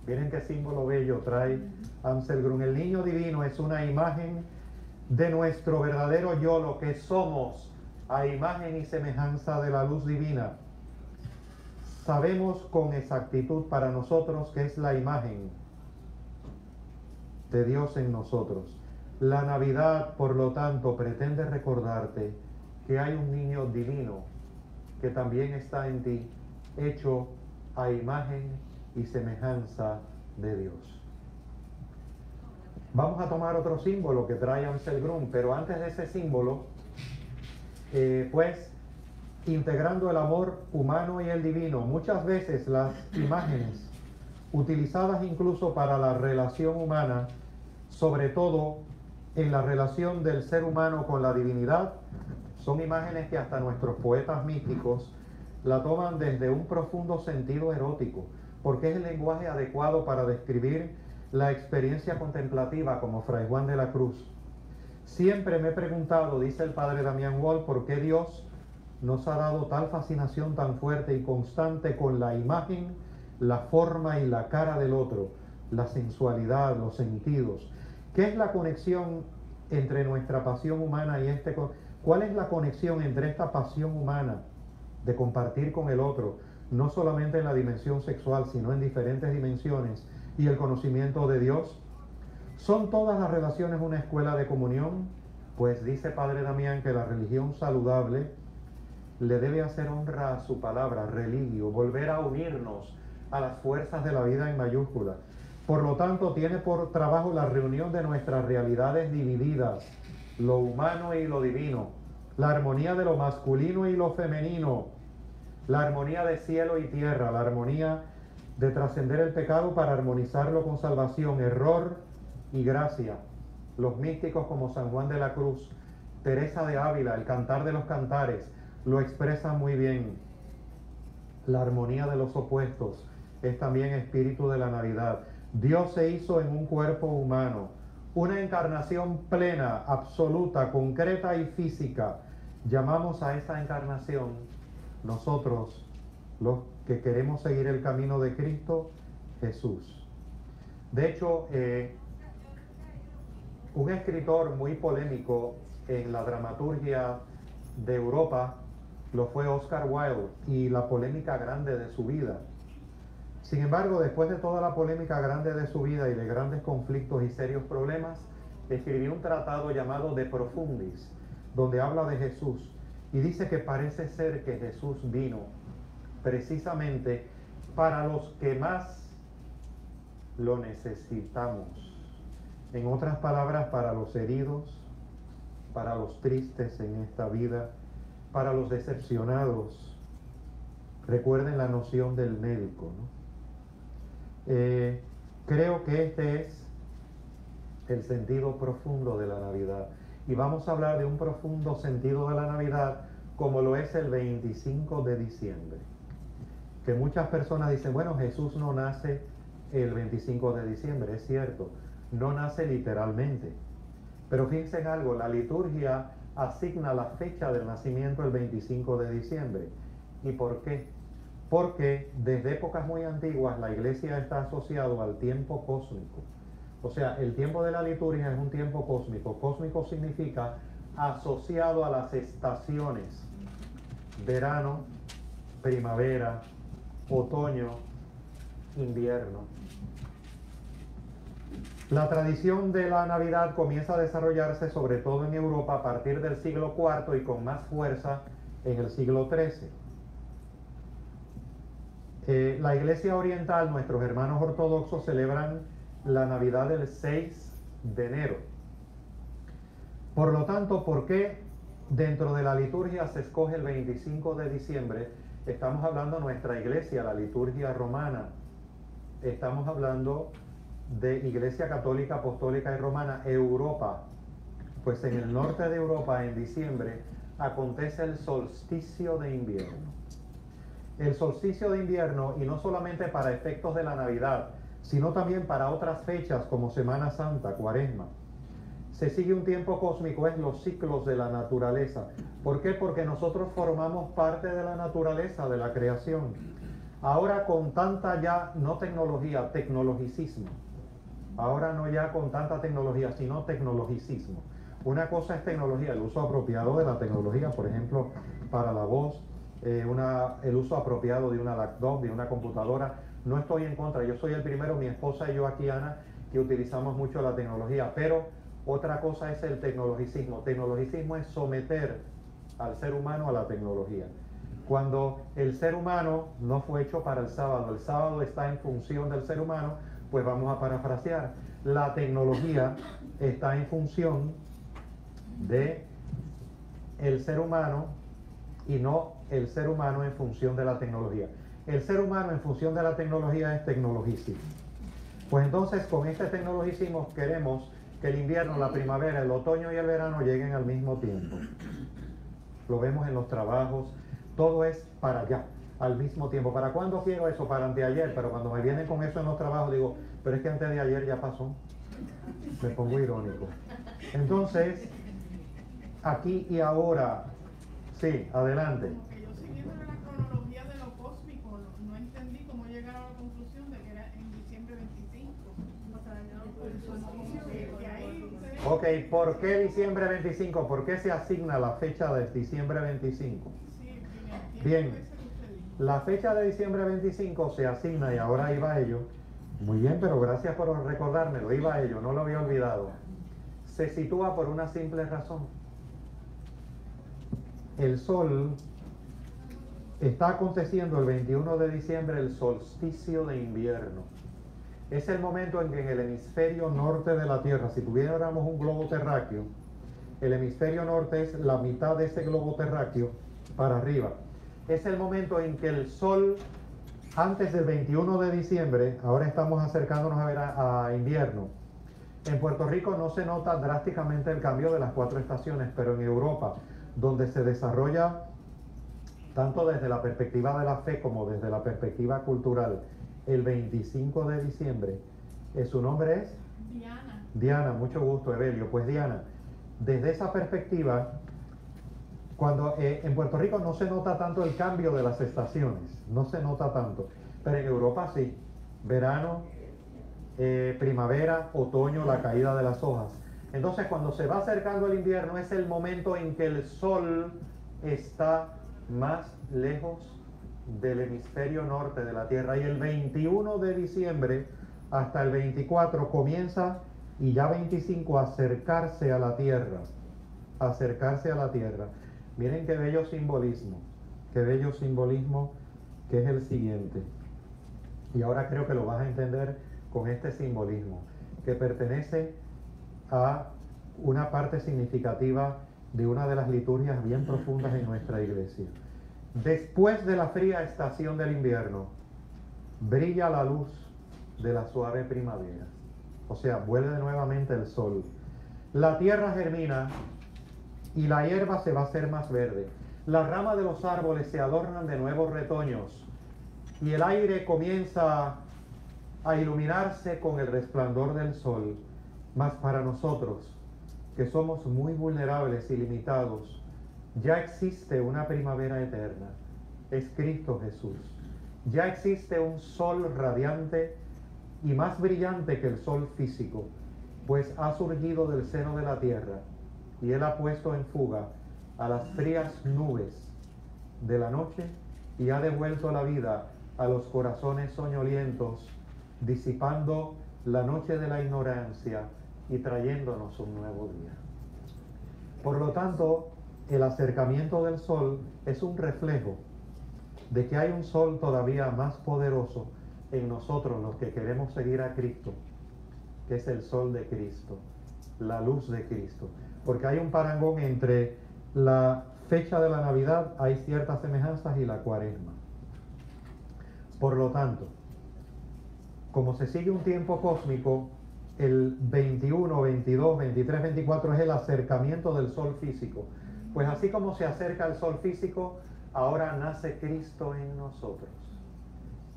Speaker 2: Miren qué símbolo bello trae Ansel Grun. El niño divino es una imagen de nuestro verdadero yo, lo que somos, a imagen y semejanza de la luz divina. Sabemos con exactitud para nosotros que es la imagen de Dios en nosotros. La Navidad, por lo tanto, pretende recordarte que hay un niño divino que también está en ti, hecho a imagen y semejanza de Dios. Vamos a tomar otro símbolo que trae Ansel Grun, pero antes de ese símbolo, pues integrando el amor humano y el divino. Muchas veces las imágenes utilizadas incluso para la relación humana, sobre todo en la relación del ser humano con la divinidad, son imágenes que hasta nuestros poetas místicos la toman desde un profundo sentido erótico, porque es el lenguaje adecuado para describir la experiencia contemplativa, como Fray Juan de la Cruz. Siempre me he preguntado, dice el padre Damián Wall, por qué Dios nos ha dado tal fascinación tan fuerte y constante con la imagen, la forma y la cara del otro, la sensualidad, los sentidos. ¿Qué es la conexión entre nuestra pasión humana y cuál es la conexión entre esta pasión humana de compartir con el otro, no solamente en la dimensión sexual, sino en diferentes dimensiones, y el conocimiento de Dios? ¿Son todas las relaciones una escuela de comunión? Pues dice Padre Damián que la religión saludable le debe hacer honra a su palabra, religio, volver a unirnos a las fuerzas de la vida en mayúscula. Por lo tanto, tiene por trabajo la reunión de nuestras realidades divididas, lo humano y lo divino, la armonía de lo masculino y lo femenino, la armonía de cielo y tierra, la armonía de trascender el pecado para armonizarlo con salvación, error y gracia. Los místicos como San Juan de la Cruz, Teresa de Ávila, el Cantar de los Cantares, lo expresan muy bien. La armonía de los opuestos es también espíritu de la Navidad. Dios se hizo en un cuerpo humano, una encarnación plena, absoluta, concreta y física. Llamamos a esa encarnación nosotros, los que queremos seguir el camino de Cristo, Jesús. De hecho, un escritor muy polémico en la dramaturgia de Europa lo fue Oscar Wilde, y la polémica grande de su vida. Sin embargo, después de toda la polémica grande de su vida y de grandes conflictos y serios problemas, escribió un tratado llamado De Profundis, donde habla de Jesús, y dice que parece ser que Jesús vino precisamente para los que más lo necesitamos. En otras palabras, para los heridos, para los tristes en esta vida, para los decepcionados. Recuerden la noción del médico, ¿no? Creo que este es el sentido profundo de la Navidad. Y vamos a hablar de un profundo sentido de la Navidad como lo es el 25 de diciembre. Que muchas personas dicen, bueno, Jesús no nace el 25 de diciembre. Es cierto, no nace literalmente. Pero fíjense en algo, la liturgia asigna la fecha del nacimiento el 25 de diciembre. ¿Y por qué? Porque desde épocas muy antiguas la iglesia está asociado al tiempo cósmico. O sea, el tiempo de la liturgia es un tiempo cósmico. Cósmico significa asociado a las estaciones: verano, primavera, otoño, invierno. La tradición de la Navidad comienza a desarrollarse sobre todo en Europa a partir del siglo IV y con más fuerza en el siglo XIII. La Iglesia Oriental, nuestros hermanos ortodoxos, celebran la Navidad el 6 de enero. Por lo tanto, ¿por qué dentro de la liturgia se escoge el 25 de diciembre? Estamos hablando de nuestra iglesia, la liturgia romana. Estamos hablando de Iglesia Católica, Apostólica y Romana, Europa. Pues en el norte de Europa, en diciembre, acontece el solsticio de invierno. El solsticio de invierno, y no solamente para efectos de la Navidad, sino también para otras fechas como Semana Santa, Cuaresma. Se sigue un tiempo cósmico, es los ciclos de la naturaleza. ¿Por qué? Porque nosotros formamos parte de la naturaleza, de la creación. Ahora con tanta ya, no tecnología, tecnologicismo. Ahora no ya con tanta tecnología, sino tecnologicismo. Una cosa es tecnología, el uso apropiado de la tecnología, por ejemplo, para la voz, el uso apropiado de una laptop, de una computadora. No estoy en contra, yo soy el primero, mi esposa y yo aquí, Ana, que utilizamos mucho la tecnología, pero otra cosa es el tecnologicismo. Tecnologicismo es someter al ser humano a la tecnología. Cuando el ser humano no fue hecho para el sábado está en función del ser humano, pues vamos a parafrasear. La tecnología está en función de el ser humano y no el ser humano en función de la tecnología. El ser humano en función de la tecnología es tecnologicismo. Pues entonces con este tecnologicismo queremos que el invierno, la primavera, el otoño y el verano lleguen al mismo tiempo. Lo vemos en los trabajos, todo es para allá, al mismo tiempo. ¿Para cuándo quiero eso? Para anteayer, pero cuando me vienen con eso en los trabajos digo, pero es que antes de ayer ya pasó. Me pongo irónico. Entonces, aquí y ahora, sí, adelante.
Speaker 4: Como que yo siguiendo la cronología de lo cósmico, no entendí cómo llegar a la conclusión de que era en diciembre 25.
Speaker 2: Ok, ¿por qué diciembre 25? ¿Por qué se asigna la fecha de diciembre 25? Bien, la fecha de diciembre 25 se asigna, y ahora iba a ello. Muy bien, pero gracias por recordármelo, iba a ello, no lo había olvidado. Se sitúa por una simple razón. El sol está aconteciendo el 21 de diciembre, el solsticio de invierno. Es el momento en que en el hemisferio norte de la Tierra, si tuviéramos un globo terráqueo, el hemisferio norte es la mitad de ese globo terráqueo para arriba. Es el momento en que el sol, antes del 21 de diciembre, ahora estamos acercándonos a invierno. En Puerto Rico no se nota drásticamente el cambio de las 4 estaciones, pero en Europa, donde se desarrolla tanto desde la perspectiva de la fe como desde la perspectiva cultural, el 25 de diciembre, ¿su nombre es?
Speaker 4: Diana.
Speaker 2: Diana, mucho gusto, Evelio. Pues Diana, desde esa perspectiva, cuando en Puerto Rico no se nota tanto el cambio de las estaciones, no se nota tanto, pero en Europa sí, verano, primavera, otoño, la caída de las hojas. Entonces cuando se va acercando el invierno es el momento en que el sol está más lejos del hemisferio norte de la Tierra, y el 21 de diciembre hasta el 24 comienza, y ya 25 acercarse a la Tierra, acercarse a la Tierra. Miren qué bello simbolismo que es el siguiente. Y ahora creo que lo vas a entender con este simbolismo, que pertenece a una parte significativa de una de las liturgias bien profundas en nuestra iglesia. Después de la fría estación del invierno, brilla la luz de la suave primavera. O sea, vuelve nuevamente el sol. La tierra germina y la hierba se va a hacer más verde. Las ramas de los árboles se adornan de nuevos retoños y el aire comienza a iluminarse con el resplandor del sol. Mas para nosotros, que somos muy vulnerables y limitados, ya existe una primavera eterna. Es Cristo Jesús. Ya existe un sol radiante y más brillante que el sol físico, pues ha surgido del seno de la tierra y Él ha puesto en fuga a las frías nubes de la noche y ha devuelto la vida a los corazones soñolientos, disipando la noche de la ignorancia y trayéndonos un nuevo día. Por lo tanto, el acercamiento del sol es un reflejo de que hay un sol todavía más poderoso en nosotros los que queremos seguir a Cristo, que es el sol de Cristo, la luz de Cristo. Porque hay un parangón entre la fecha de la Navidad, hay ciertas semejanzas, y la Cuaresma. Por lo tanto, como se sigue un tiempo cósmico, el 21, 22, 23, 24 es el acercamiento del sol físico. Pues así como se acerca el sol físico, ahora nace Cristo en nosotros.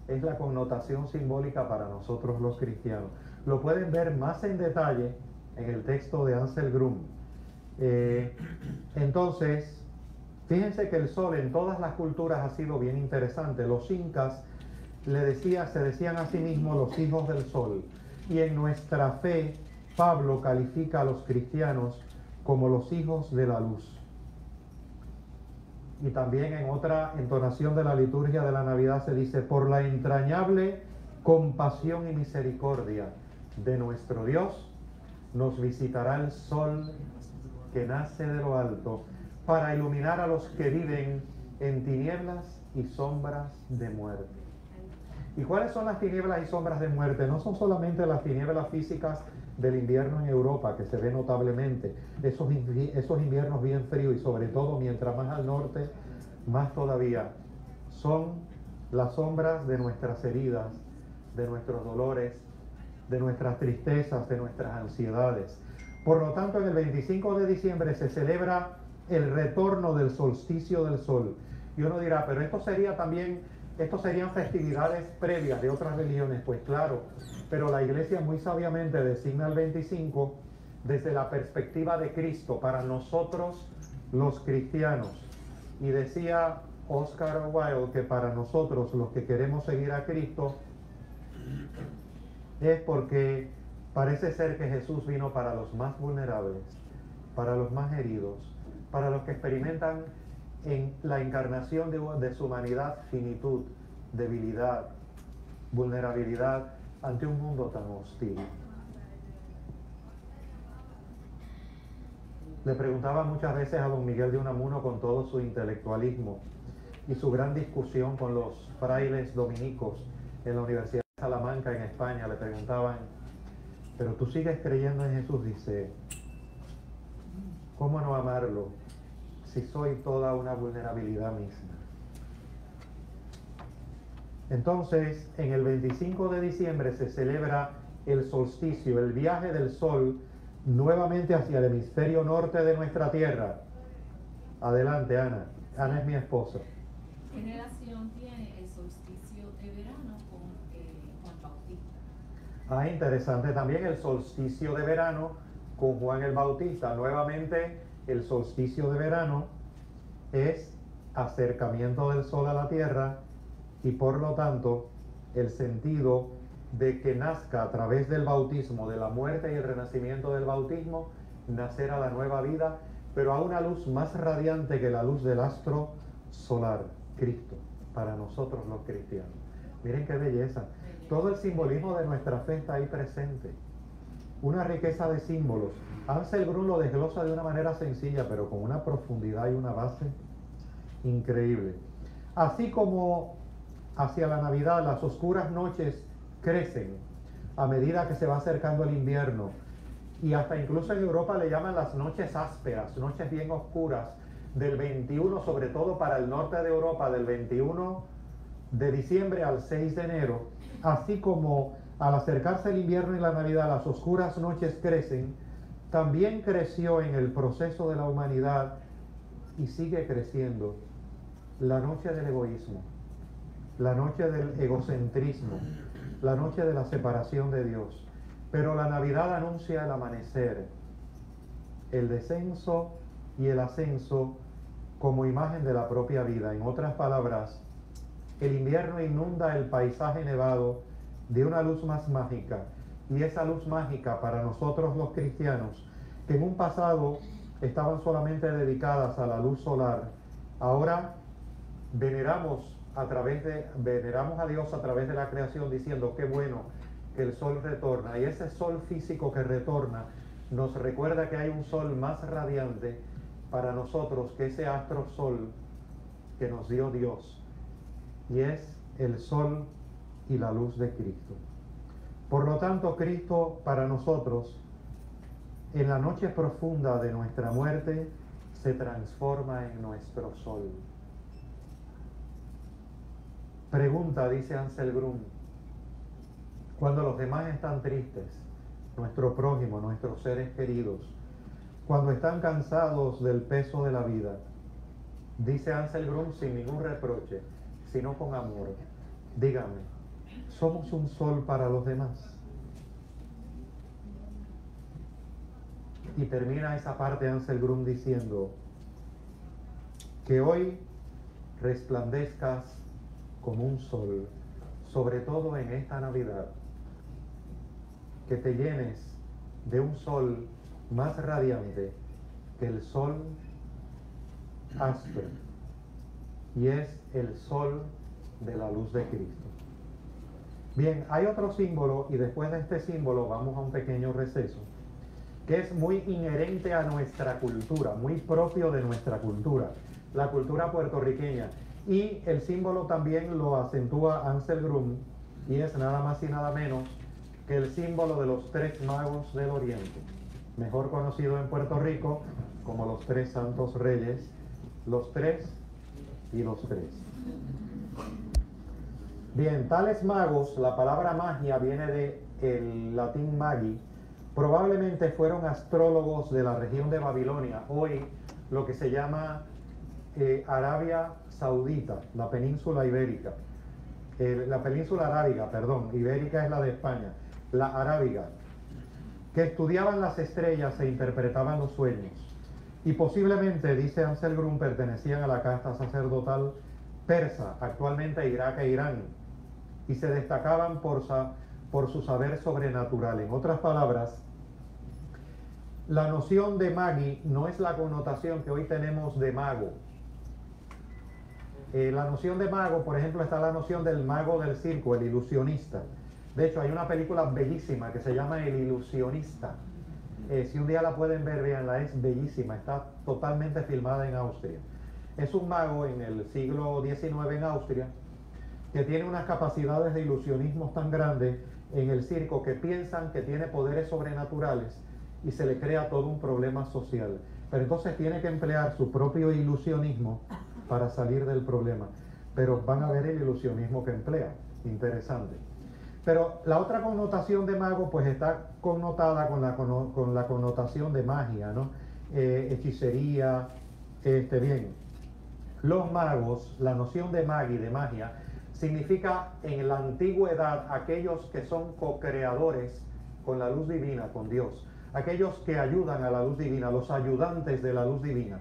Speaker 2: Es la connotación simbólica para nosotros los cristianos. Lo pueden ver más en detalle en el texto de Ansel Grum. Entonces, fíjense que el sol en todas las culturas ha sido bien interesante. Los incas se decían a sí mismos los hijos del sol. Y en nuestra fe, Pablo califica a los cristianos como los hijos de la luz. Y también en otra entonación de la liturgia de la Navidad se dice: por la entrañable compasión y misericordia de nuestro Dios, nos visitará el sol que nace de lo alto, para iluminar a los que viven en tinieblas y sombras de muerte. ¿Y cuáles son las tinieblas y sombras de muerte? No son solamente las tinieblas físicas del invierno en Europa, que se ve notablemente, esos inviernos bien fríos, y sobre todo mientras más al norte, más todavía. Son las sombras de nuestras heridas, de nuestros dolores, de nuestras tristezas, de nuestras ansiedades. Por lo tanto, en el 25 de diciembre se celebra el retorno del solsticio del sol. Y uno dirá, pero esto serían festividades previas de otras religiones. Pues claro, pero la Iglesia muy sabiamente designa el 25 desde la perspectiva de Cristo para nosotros los cristianos. Y decía Oscar Wilde que para nosotros los que queremos seguir a Cristo es porque parece ser que Jesús vino para los más vulnerables, para los más heridos, para los que experimentan en la encarnación de su humanidad finitud, debilidad, vulnerabilidad ante un mundo tan hostil. Le preguntaba muchas veces a don Miguel de Unamuno, con todo su intelectualismo y su gran discusión con los frailes dominicos en la Universidad de Salamanca en España, le preguntaban, pero tú sigues creyendo en Jesús. Dice, ¿cómo no amarlo si soy toda una vulnerabilidad misma? Entonces, en el 25 de diciembre se celebra el solsticio, el viaje del sol nuevamente hacia el hemisferio norte de nuestra tierra. Adelante, Ana. Ana es mi esposa.
Speaker 5: ¿Qué relación tiene el solsticio de verano con Juan Bautista?
Speaker 2: Interesante también el solsticio de verano con Juan el Bautista. Nuevamente, el solsticio de verano es acercamiento del sol a la tierra, y por lo tanto el sentido de que nazca a través del bautismo, de la muerte y el renacimiento del bautismo, nacer a la nueva vida, pero a una luz más radiante que la luz del astro solar, Cristo, para nosotros los cristianos. Miren qué belleza. Todo el simbolismo de nuestra fe está ahí presente. Una riqueza de símbolos. Ansel Grum lo desglosa de una manera sencilla, pero con una profundidad y una base increíble. Así como hacia la Navidad, las oscuras noches crecen a medida que se va acercando el invierno. Y hasta incluso en Europa le llaman las noches ásperas, noches bien oscuras, del 21, sobre todo para el norte de Europa, del 21 de diciembre al 6 de enero. Así como al acercarse el invierno y la Navidad, las oscuras noches crecen, también creció en el proceso de la humanidad y sigue creciendo la noche del egoísmo, la noche del egocentrismo, la noche de la separación de Dios. Pero la Navidad anuncia el amanecer, el descenso y el ascenso como imagen de la propia vida. En otras palabras, el invierno inunda el paisaje nevado de una luz más mágica, y esa luz mágica para nosotros los cristianos, que en un pasado estaban solamente dedicadas a la luz solar, ahora veneramos a Dios a través de la creación, diciendo qué bueno que el sol retorna, y ese sol físico que retorna nos recuerda que hay un sol más radiante para nosotros que ese astro sol que nos dio Dios, y es el sol y la luz de Cristo. Por lo tanto, Cristo para nosotros, en la noche profunda de nuestra muerte, se transforma en nuestro sol. Pregunta, dice Ansel Grum, cuando los demás están tristes, nuestro prójimo, nuestros seres queridos, cuando están cansados del peso de la vida, dice Ansel Grum sin ningún reproche, sino con amor, dígame, ¿somos un sol para los demás? Y termina esa parte Ansel Grum diciendo que hoy resplandezcas como un sol, sobre todo en esta Navidad, que te llenes de un sol más radiante que el sol áspero, y es el sol de la luz de Cristo. Bien, hay otro símbolo, y después de este símbolo vamos a un pequeño receso, que es muy inherente a nuestra cultura, muy propio de nuestra cultura, la cultura puertorriqueña. Y el símbolo también lo acentúa Ansel Grum, y es nada más y nada menos que el símbolo de los tres magos del Oriente, mejor conocido en Puerto Rico como los tres santos reyes, los tres y los tres. Bien, tales magos, la palabra magia viene del latín magi, probablemente fueron astrólogos de la región de Babilonia, hoy lo que se llama Arabia Saudita, la península ibérica, la península arábiga, perdón, ibérica es la de España, la arábiga, que estudiaban las estrellas e interpretaban los sueños, y posiblemente, dice Ansel Grum, pertenecían a la casta sacerdotal persa, actualmente Irak e Irán, y se destacaban por su saber sobrenatural. En otras palabras, la noción de magi no es la connotación que hoy tenemos de mago. La noción de mago, por ejemplo, está la noción del mago del circo, el ilusionista. De hecho, hay una película bellísima que se llama El Ilusionista. Si un día la pueden ver, véanla, es bellísima, está totalmente filmada en Austria. Es un mago en el siglo XIX en Austria que tiene unas capacidades de ilusionismo tan grandes en el circo que piensan que tiene poderes sobrenaturales y se le crea todo un problema social. Pero entonces tiene que emplear su propio ilusionismo para salir del problema. Pero van a ver el ilusionismo que emplea. Interesante. Pero la otra connotación de mago pues está connotada con la connotación de magia, ¿no? Hechicería, bien. Los magos, la noción de magi, de magia, significa en la antigüedad aquellos que son co-creadores con la luz divina, con Dios. Aquellos que ayudan a la luz divina, los ayudantes de la luz divina.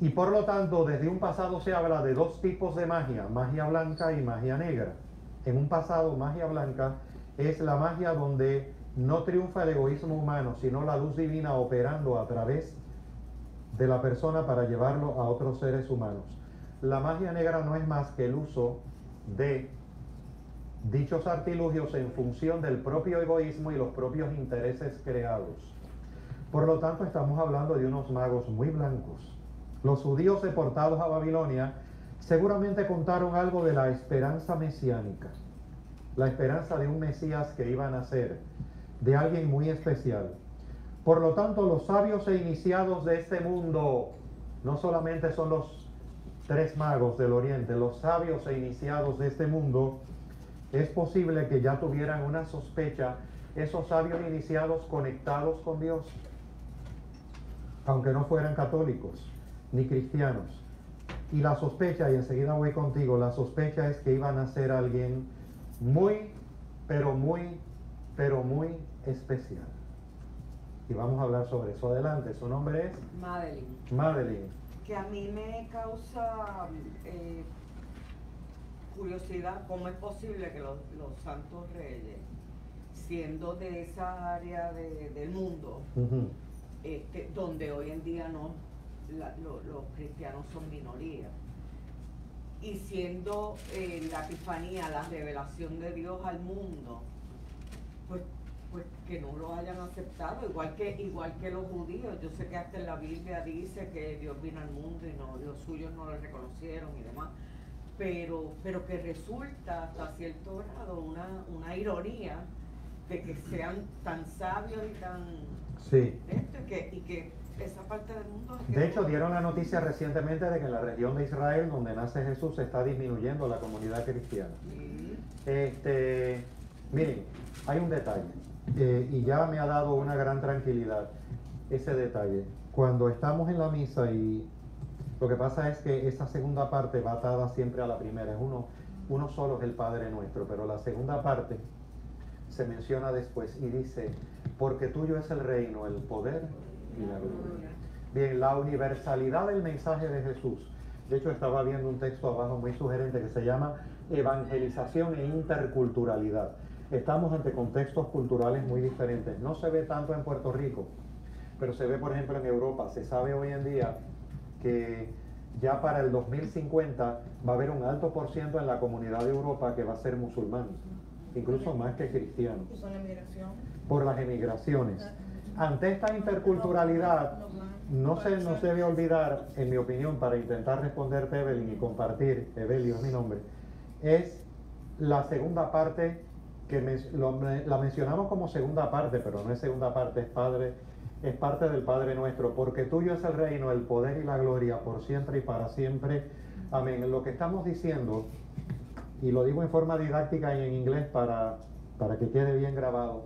Speaker 2: Y por lo tanto, desde un pasado se habla de dos tipos de magia, magia blanca y magia negra. En un pasado, magia blanca es la magia donde no triunfa el egoísmo humano, sino la luz divina operando a través de la persona para llevarlo a otros seres humanos. La magia negra no es más que el uso de dichos artilugios en función del propio egoísmo y los propios intereses creados. Por lo tanto, estamos hablando de unos magos muy blancos. Los judíos deportados a Babilonia seguramente contaron algo de la esperanza mesiánica, la esperanza de un Mesías que iba a nacer, de alguien muy especial. Por lo tanto, los sabios e iniciados de este mundo no solamente son los 3 magos del Oriente, los sabios e iniciados de este mundo, es posible que ya tuvieran una sospecha, esos sabios iniciados conectados con Dios, aunque no fueran católicos ni cristianos. Y la sospecha, y enseguida voy contigo, la sospecha es que iban a ser alguien muy, pero muy especial. Y vamos a hablar sobre eso. Adelante, su nombre es
Speaker 6: Madeline.
Speaker 2: Madeline.
Speaker 6: Que a mí me causa curiosidad cómo es posible que los santos reyes, siendo de esa área del mundo,
Speaker 2: Ujú.
Speaker 6: donde hoy en día los cristianos son minoría, y siendo la epifanía, la revelación de Dios al mundo, pues que no lo hayan aceptado, igual que los judíos. Yo sé que hasta en la Biblia dice que Dios vino al mundo y los suyos no lo reconocieron y demás, pero que resulta hasta cierto grado una ironía de que sean tan sabios y tan
Speaker 2: Sí.
Speaker 6: y que esa parte del mundo
Speaker 2: De hecho, dieron la noticia recientemente de que en la región de Israel, donde nace Jesús, se está disminuyendo la comunidad cristiana.
Speaker 6: Sí.
Speaker 2: Miren, hay un detalle, y ya me ha dado una gran tranquilidad ese detalle. Cuando estamos en la misa, y lo que pasa es que esa segunda parte va atada siempre a la primera, es uno solo, es el Padre Nuestro, pero la segunda parte se menciona después y dice, porque tuyo es el reino, el poder y la gloria. Bien, la universalidad del mensaje de Jesús. De hecho, estaba viendo un texto abajo muy sugerente que se llama Evangelización e Interculturalidad. Estamos ante contextos culturales muy diferentes. No se ve tanto en Puerto Rico, pero se ve, por ejemplo, en Europa. Se sabe hoy en día que ya para el 2050 va a haber un alto por ciento en la comunidad de Europa que va a ser musulmán, incluso más que cristiano,
Speaker 4: Con la migración.
Speaker 2: por las emigraciones. Ante esta interculturalidad, no se nos debe olvidar, en mi opinión, para intentar responderte, Evelyn, y compartir, Evelio es mi nombre, es la segunda parte, que la mencionamos como segunda parte, pero no es segunda parte, es parte del Padre Nuestro, porque tuyo es el reino, el poder y la gloria por siempre y para siempre. Amén. Lo que estamos diciendo, y lo digo en forma didáctica y en inglés para que quede bien grabado.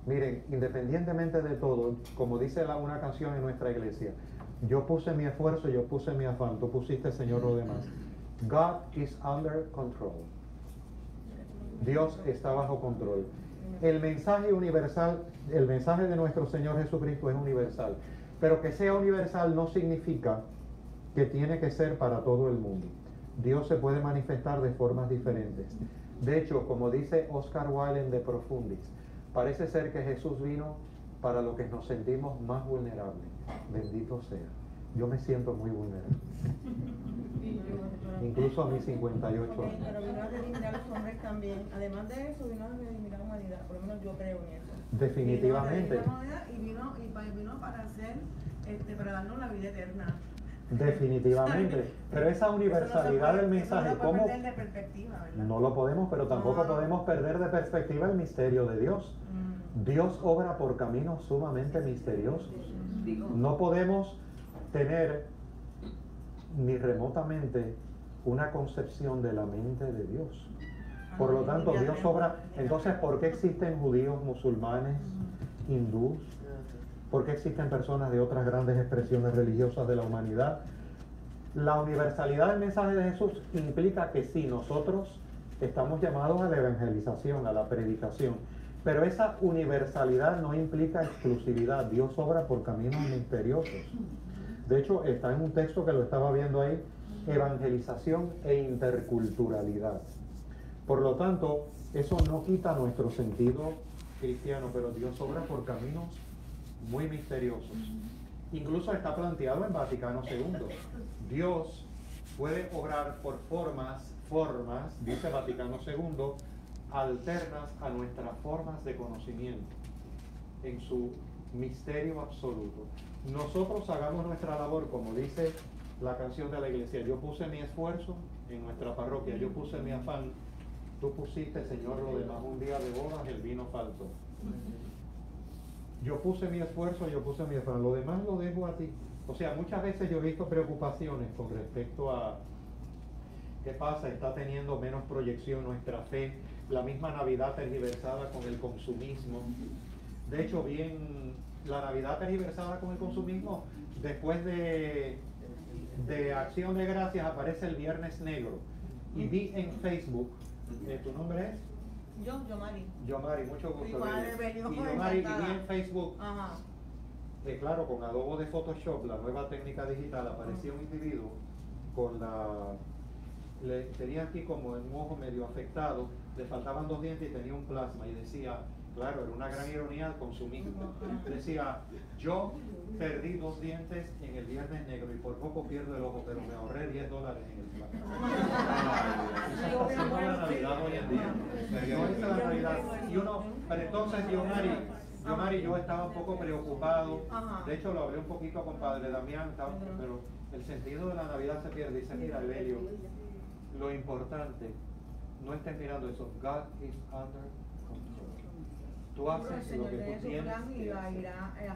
Speaker 2: Miren, independientemente de todo, como dice una canción en nuestra iglesia, yo puse mi esfuerzo, yo puse mi afán, tú pusiste, Señor, lo demás. God is under control. Dios está bajo control. El mensaje universal, el mensaje de nuestro Señor Jesucristo es universal, pero que sea universal no significa que tiene que ser para todo el mundo. Dios se puede manifestar de formas diferentes. De hecho, como dice Oscar Wilde en De Profundis, parece ser que Jesús vino para lo que nos sentimos más vulnerables. Bendito sea. Yo me siento muy vulnerable. Incluso a mis 58
Speaker 4: Ok,
Speaker 2: años.
Speaker 4: pero vino a redimir a los hombres también. Además de eso, vino a redimir a la humanidad. Por lo menos yo creo en eso.
Speaker 2: Definitivamente.
Speaker 4: Vino a redimir a la humanidad y vino para hacer, para darnos la vida eterna.
Speaker 2: Definitivamente. Pero esa universalidad del mensaje,
Speaker 4: ¿cómo?
Speaker 2: ¿cómo?
Speaker 4: De perspectiva, ¿verdad?
Speaker 2: No lo podemos, pero tampoco
Speaker 4: No.
Speaker 2: podemos perder de perspectiva el misterio de Dios. Dios obra por caminos sumamente misteriosos. No podemos tener ni remotamente una concepción de la mente de Dios. Por lo tanto, Dios obra. Entonces, ¿por qué existen judíos, musulmanes, hindús? ¿Por qué existen personas de otras grandes expresiones religiosas de la humanidad? La universalidad del mensaje de Jesús implica que sí, nosotros estamos llamados a la evangelización, a la predicación, pero esa universalidad no implica exclusividad. Dios obra por caminos misteriosos. De hecho, está en un texto que lo estaba viendo ahí, evangelización e interculturalidad. Por lo tanto, eso no quita nuestro sentido cristiano, pero Dios obra por caminos muy misteriosos. Incluso está planteado en Vaticano II. Dios puede obrar por formas, dice Vaticano II, alternas a nuestras formas de conocimiento, en su misterio absoluto. Nosotros hagamos nuestra labor, como dice la canción de la iglesia. Yo puse mi esfuerzo en nuestra parroquia, yo puse mi afán, tú pusiste, Señor, lo demás. Un día de bodas el vino faltó. Yo puse mi esfuerzo, yo puse mi afán, lo demás lo dejo a ti. O sea, muchas veces yo he visto preocupaciones con respecto a qué pasa, está teniendo menos proyección nuestra fe, la misma Navidad tergiversada con el consumismo. De hecho, bien, la Navidad tergiversada con el consumismo, después de Acción de Gracias aparece el Viernes Negro. Y vi en Facebook, ¿tu nombre es? Yomari, mucho gusto. Y Yomari, y vi en Facebook, claro, con Adobe de Photoshop, la nueva técnica digital, aparecía un individuo con tenía aquí como un ojo medio afectado, le faltaban 2 dientes y tenía un plasma, y decía, claro, era una gran ironía al consumismo, decía, yo perdí 2 dientes en el Viernes Negro y por poco pierdo el ojo, pero me ahorré $10 en el plasma. Esa está siendo la Navidad hoy en día. No es la Navidad. Y uno, pero entonces Yomari, yo estaba un poco preocupado. De hecho, lo hablé un poquito con Padre Damián, pero el sentido de la Navidad se pierde. Dice, mira, Evelio, lo importante, no estés mirando eso. God is under control. Tú haces lo que tú tienes.
Speaker 7: A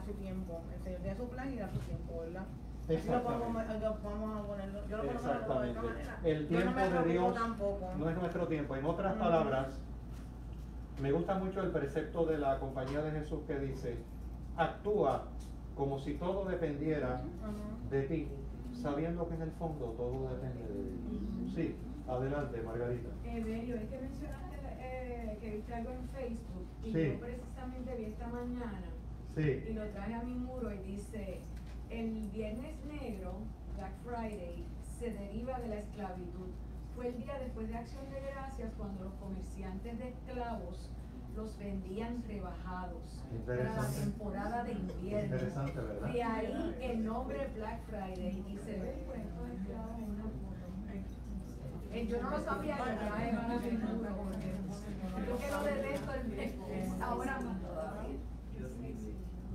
Speaker 7: su tiempo. El Señor tiene su plan y a su tiempo, ¿verdad?
Speaker 2: Exactamente.
Speaker 7: Yo lo conozco de esta manera.
Speaker 2: El tiempo de Dios no es nuestro tiempo. En otras palabras, me gusta mucho el precepto de la Compañía de Jesús que dice, actúa como si todo dependiera de ti, sabiendo que en el fondo todo depende de ti. Sí, adelante, Margarita.
Speaker 3: Evelio, es que mencionaste que viste algo en Facebook y
Speaker 2: Sí.
Speaker 3: yo precisamente vi esta mañana
Speaker 2: Sí.
Speaker 3: y lo traje a mi muro y dice, el Viernes Negro, Black Friday, se deriva de la esclavitud. Fue el día después de Acción de Gracias cuando los comerciantes de esclavos los vendían rebajados para la temporada de invierno.
Speaker 2: Interesante, ¿verdad?
Speaker 3: De ahí el nombre Black Friday y se ve por estos esclavos en una foto. Yo no lo sabía, yo traje para mi muro porque yo que lo detesto es ahora más todavía.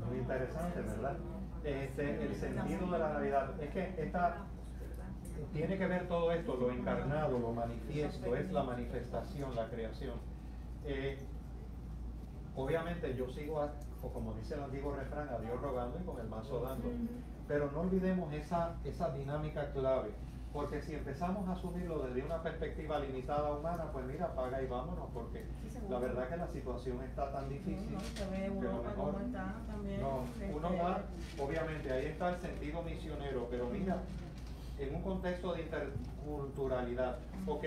Speaker 2: Muy interesante, ¿verdad? El sentido de la Navidad es que tiene que ver todo esto, lo encarnado, lo manifiesto, es la manifestación, la creación. Obviamente yo sigo, o como dice el antiguo refrán, a Dios rogando y con el mazo dando, pero no olvidemos esa dinámica clave, porque si empezamos a asumirlo desde una perspectiva limitada humana, pues mira, apaga y vámonos, porque la verdad que la situación está tan difícil que lo mejor uno va, obviamente ahí está el sentido misionero, pero mira, en un contexto de interculturalidad, ¿ok?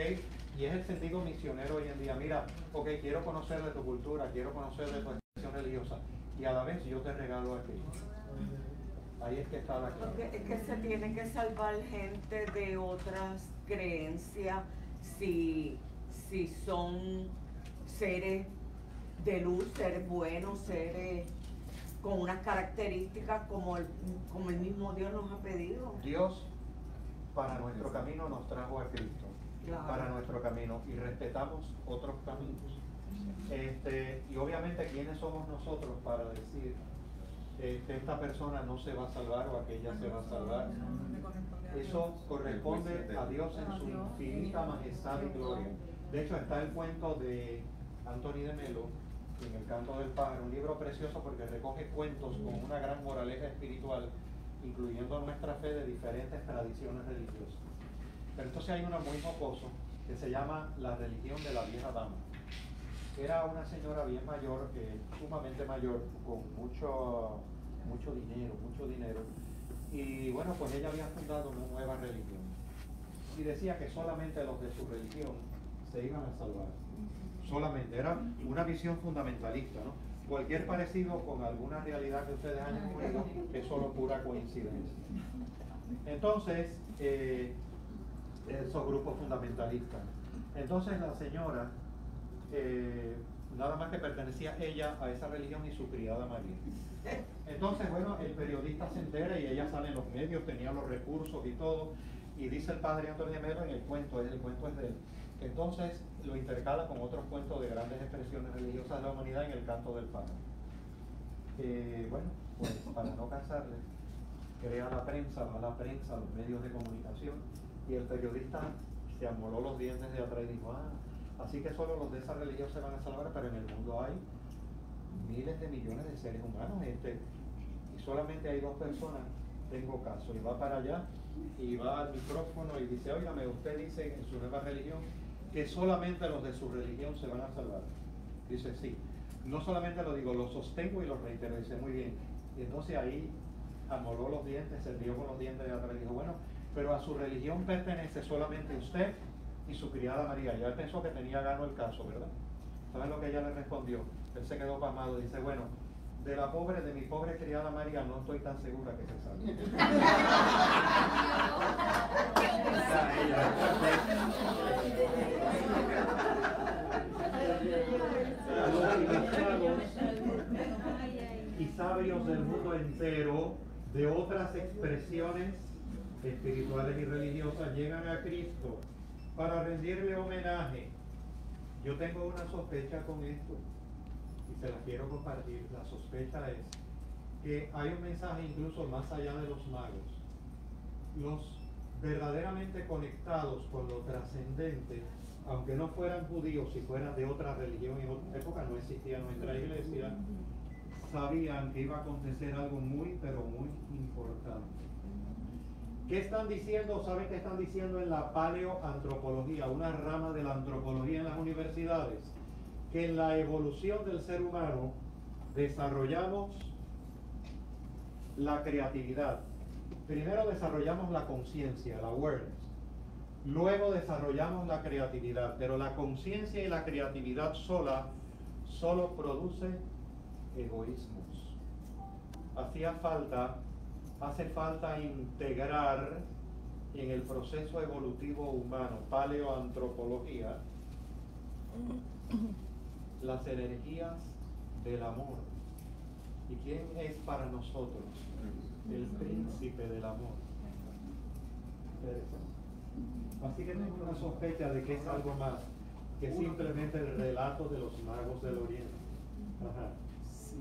Speaker 2: Y es el sentido misionero hoy en día. Mira, ok, quiero conocer de tu cultura, quiero conocer de tu expresión religiosa, y a la vez yo te regalo a ti. Ahí es que está la clave.
Speaker 6: Porque es que se tiene que salvar gente de otras creencias si son seres de luz, seres buenos, seres con unas características como el mismo Dios nos ha pedido.
Speaker 2: Dios para nuestro camino nos trajo a Cristo,
Speaker 6: Claro.
Speaker 2: para nuestro camino, y respetamos otros caminos. Y obviamente, ¿quiénes somos nosotros para decir esta persona no se va a salvar o aquella se va a salvar? Eso corresponde a Dios en su infinita majestad y gloria. De hecho, está el cuento de Anthony de Melo en El Canto del Pájaro, un libro precioso porque recoge cuentos con una gran moraleja espiritual, incluyendo nuestra fe de diferentes tradiciones religiosas. Pero entonces hay uno muy jocoso que se llama La religión de la vieja dama. Era una señora bien mayor, sumamente mayor, con mucho dinero, y bueno, pues ella había fundado una nueva religión y decía que solamente los de su religión se iban a salvar. Solamente, era una visión fundamentalista, ¿no? Cualquier parecido con alguna realidad que ustedes hayan oído es solo pura coincidencia. Entonces, esos grupos fundamentalistas. Entonces la señora, nada más que pertenecía ella a esa religión y su criada María. Entonces, bueno, el periodista se entera y ella sale en los medios, tenía los recursos y todo, y dice el padre Antonio de Melo en el cuento es de él. Entonces lo intercala con otros cuentos de grandes expresiones religiosas de la humanidad en El Canto del Pájaro. Bueno, pues para no cansarles, crea la prensa, va a la prensa, a los medios de comunicación, y el periodista se amoló los dientes de atrás y dijo, así que solo los de esa religión se van a salvar, pero en el mundo hay miles de millones de seres humanos, y solamente hay 2 personas, tengo caso, y va para allá, y va al micrófono y dice, óigame, usted dice en su nueva religión que solamente los de su religión se van a salvar. Dice, sí, no solamente lo digo, lo sostengo y lo reitero. Dice, muy bien. Y entonces ahí amoló los dientes, se rió con los dientes de atrás y dijo, bueno, pero a su religión pertenece solamente usted y su criada María. Ya él pensó que tenía gano el caso, ¿verdad? ¿Saben lo que ella le respondió? Él se quedó pasmado, dice, bueno, de mi pobre criada María no estoy tan segura que se salve. Y sabios del mundo entero, de otras expresiones espirituales y religiosas, llegan a Cristo para rendirle homenaje. Yo tengo una sospecha con esto y se la quiero compartir. La sospecha es que hay un mensaje incluso más allá de los magos. Los verdaderamente conectados con lo trascendente, aunque no fueran judíos y fueran de otra religión, en otra época no existía nuestra iglesia, sabían que iba a acontecer algo muy, pero muy importante. ¿Qué están diciendo? ¿Saben qué están diciendo en la paleoantropología, una rama de la antropología en las universidades? Que en la evolución del ser humano desarrollamos la creatividad. Primero desarrollamos la conciencia, la awareness. Luego desarrollamos la creatividad, pero la conciencia y la creatividad solo produce egoísmos. Hace falta integrar en el proceso evolutivo humano, paleoantropología, las energías del amor. ¿Y quién es para nosotros el príncipe del amor? Así que tengo una sospecha de que es algo más que simplemente el relato de los magos del Oriente. Ajá.
Speaker 8: Sí,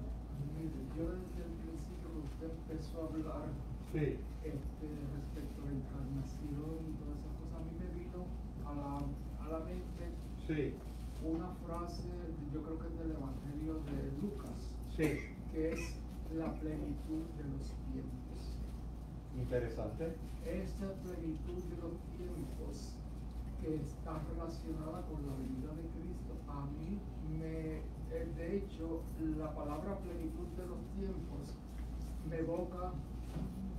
Speaker 8: mire, yo desde el principio que usted empezó a hablar respecto a la encarnación y todas esas cosas, a mí me vino a la mente una frase, yo creo que es del Evangelio de Lucas, que es la plenitud de los tiempos.
Speaker 2: Interesante.
Speaker 8: Esa plenitud de los tiempos que está relacionada con la venida de Cristo, a mí de hecho, la palabra plenitud de los tiempos me evoca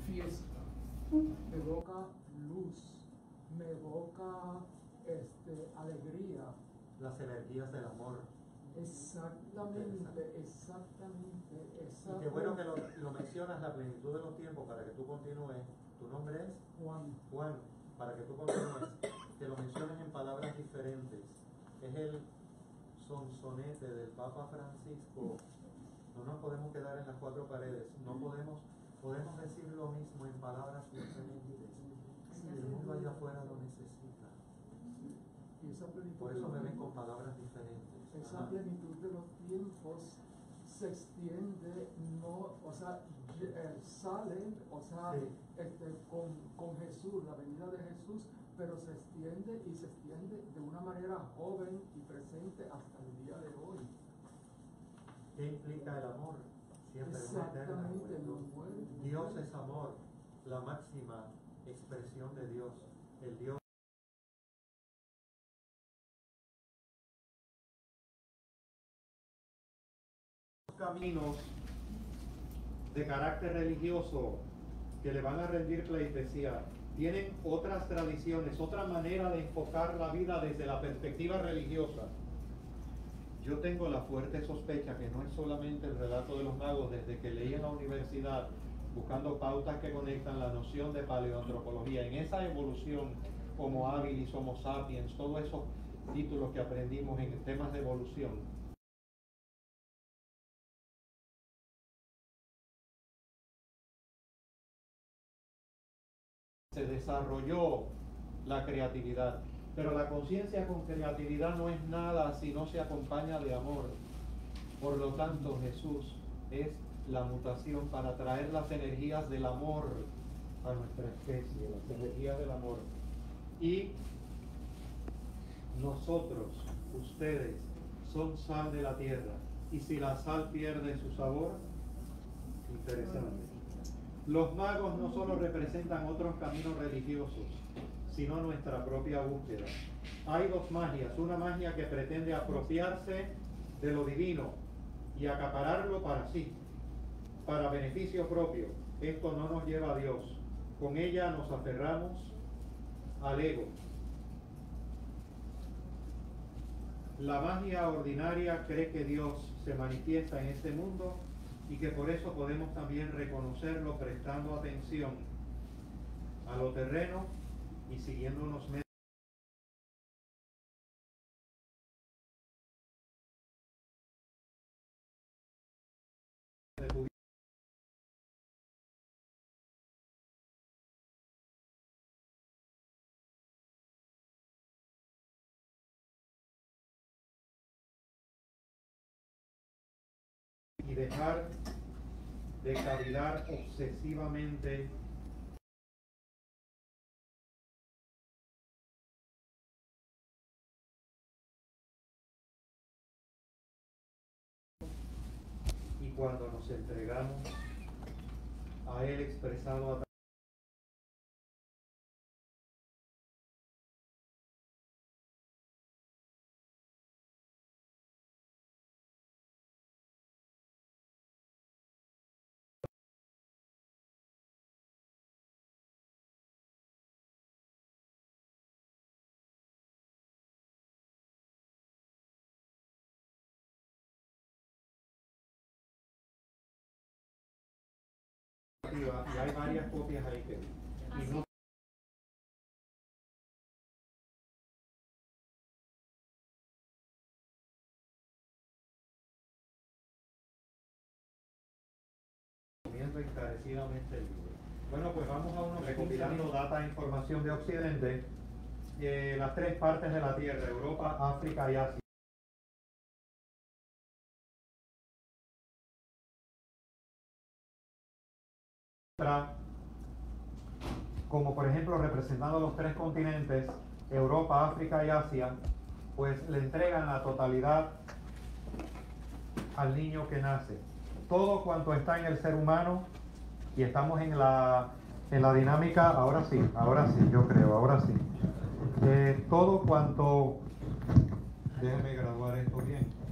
Speaker 8: fiesta, me evoca luz, me evoca alegría.
Speaker 2: Las energías del amor.
Speaker 8: Exactamente.
Speaker 2: Y qué bueno que lo mencionas, la plenitud de los tiempos, para que tú continúes. ¿Tu nombre es? Juan, para que tú continúes, que lo menciones en palabras diferentes. Es el sonsonete del Papa Francisco. No nos podemos quedar en las 4 paredes, no podemos decir lo mismo en palabras diferentes. El mundo allá afuera lo necesita.
Speaker 8: Y esa plenitud,
Speaker 2: por eso me ven con palabras diferentes.
Speaker 8: Esa plenitud de los tiempos se extiende, salen, con Jesús, la venida de Jesús, pero se extiende de una manera joven y presente hasta el día de hoy.
Speaker 2: ¿Qué implica el amor? Siempre
Speaker 8: exactamente,
Speaker 2: Dios es amor, la máxima expresión de Dios, el Dios caminos de carácter religioso que le van a rendir pleitesía, tienen otras tradiciones, otra manera de enfocar la vida desde la perspectiva religiosa. Yo tengo la fuerte sospecha que no es solamente el relato de los magos. Desde que leí en la universidad, buscando pautas que conectan la noción de paleoantropología, en esa evolución, Homo habilis, Homo sapiens, todos esos títulos que aprendimos en temas de evolución, se desarrolló la creatividad, pero la conciencia con creatividad no es nada si no se acompaña de amor. Por lo tanto, Jesús es la mutación para traer las energías del amor a nuestra especie, las energías del amor. Y nosotros, ustedes, son sal de la tierra. Y si la sal pierde su sabor, interesante. Los magos no solo representan otros caminos religiosos, sino nuestra propia búsqueda. Hay dos magias, una magia que pretende apropiarse de lo divino y acapararlo para sí, para beneficio propio. Esto no nos lleva a Dios. Con ella nos aferramos al ego. La magia ordinaria cree que Dios se manifiesta en este mundo y que por eso podemos también reconocerlo prestando atención a lo terreno y siguiendo unos medios de tu vida. Y dejar de cavilar obsesivamente y cuando nos entregamos a Él expresado a y hay varias copias ahí que y no recomiendo encarecidamente el libro. Bueno, pues vamos a uno recopilando data e información de Occidente, las tres partes de la Tierra, Europa, África y Asia. Como por ejemplo representando los tres continentes, Europa, África y Asia, pues le entregan la totalidad al niño que nace. Todo cuanto está en el ser humano, y estamos en la dinámica, ahora sí, yo creo, ahora sí. Todo cuanto, déjeme graduar esto bien.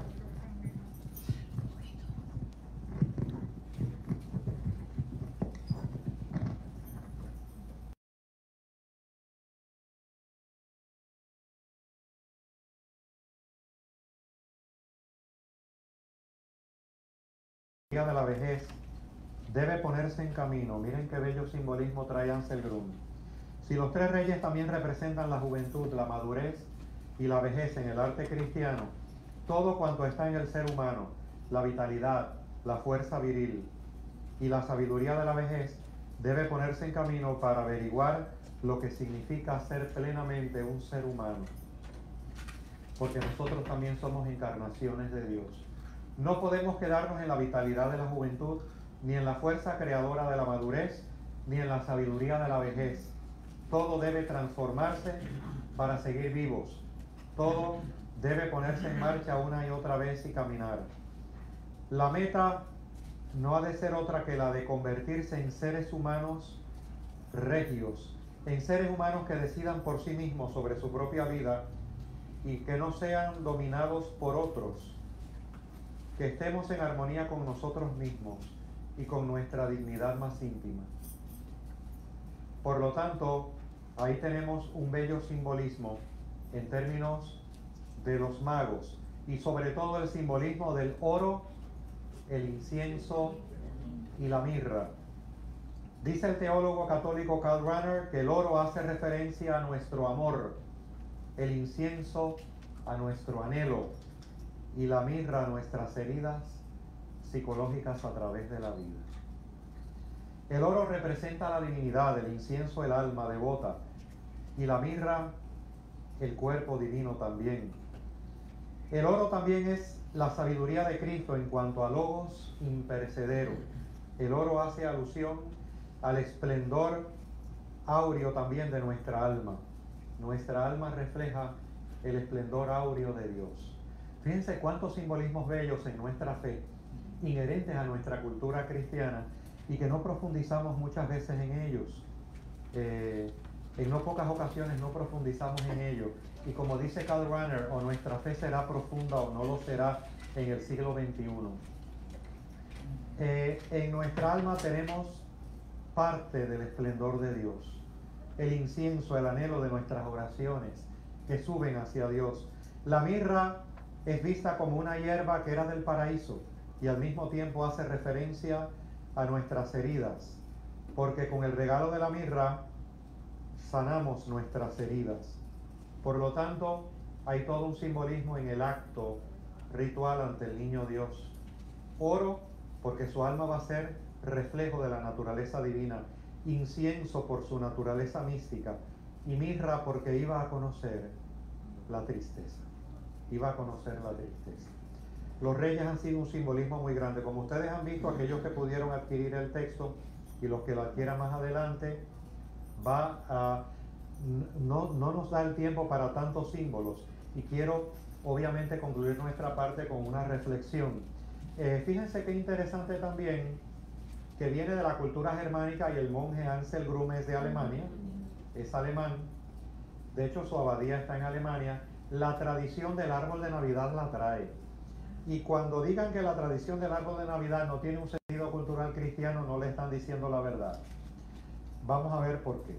Speaker 2: De la vejez debe ponerse en camino. Miren qué bello simbolismo trae Ansel Grun. Si los tres reyes también representan la juventud, la madurez y la vejez en el arte cristiano, todo cuanto está en el ser humano, la vitalidad, la fuerza viril y la sabiduría de la vejez, debe ponerse en camino para averiguar lo que significa ser plenamente un ser humano. Porque nosotros también somos encarnaciones de Dios. No podemos quedarnos en la vitalidad de la juventud, ni en la fuerza creadora de la madurez, ni en la sabiduría de la vejez. Todo debe transformarse para seguir vivos. Todo debe ponerse en marcha una y otra vez y caminar. La meta no ha de ser otra que la de convertirse en seres humanos regios, en seres humanos que decidan por sí mismos sobre su propia vida y que no sean dominados por otros, que estemos en armonía con nosotros mismos y con nuestra dignidad más íntima. Por lo tanto, ahí tenemos un bello simbolismo en términos de los magos y sobre todo el simbolismo del oro, el incienso y la mirra. Dice el teólogo católico Karl Rahner que el oro hace referencia a nuestro amor, el incienso a nuestro anhelo y la mirra a nuestras heridas psicológicas a través de la vida. El oro representa la divinidad, el incienso el alma devota y la mirra el cuerpo divino también. El oro también es la sabiduría de Cristo en cuanto a logos imperecedero. El oro hace alusión al esplendor áureo también de nuestra alma. Nuestra alma refleja el esplendor áureo de Dios. Fíjense cuántos simbolismos bellos en nuestra fe, inherentes a nuestra cultura cristiana, y que no profundizamos muchas veces en ellos. En no pocas ocasiones no profundizamos en ellos. Y como dice Karl Rahner, o nuestra fe será profunda o no lo será en el siglo XXI. En nuestra alma tenemos parte del esplendor de Dios. El incienso, el anhelo de nuestras oraciones que suben hacia Dios. La mirra es vista como una hierba que era del paraíso y al mismo tiempo hace referencia a nuestras heridas, porque con el regalo de la mirra sanamos nuestras heridas. Por lo tanto, hay todo un simbolismo en el acto ritual ante el niño Dios. Oro, porque su alma va a ser reflejo de la naturaleza divina. Incienso, por su naturaleza mística. Y mirra, porque iba a conocer la tristeza. Iba a conocer la tristeza. Los reyes han sido un simbolismo muy grande. Como ustedes han visto, aquellos que pudieron adquirir el texto y los que lo adquieran más adelante, no nos da el tiempo para tantos símbolos. Y quiero, obviamente, concluir nuestra parte con una reflexión. Fíjense qué interesante también, que viene de la cultura germánica, y el monje Ansel Grum es de Alemania, es alemán. De hecho, su abadía está en Alemania. La tradición del árbol de Navidad la trae. Y cuando digan que la tradición del árbol de Navidad no tiene un sentido cultural cristiano, no le están diciendo la verdad. Vamos a ver por qué.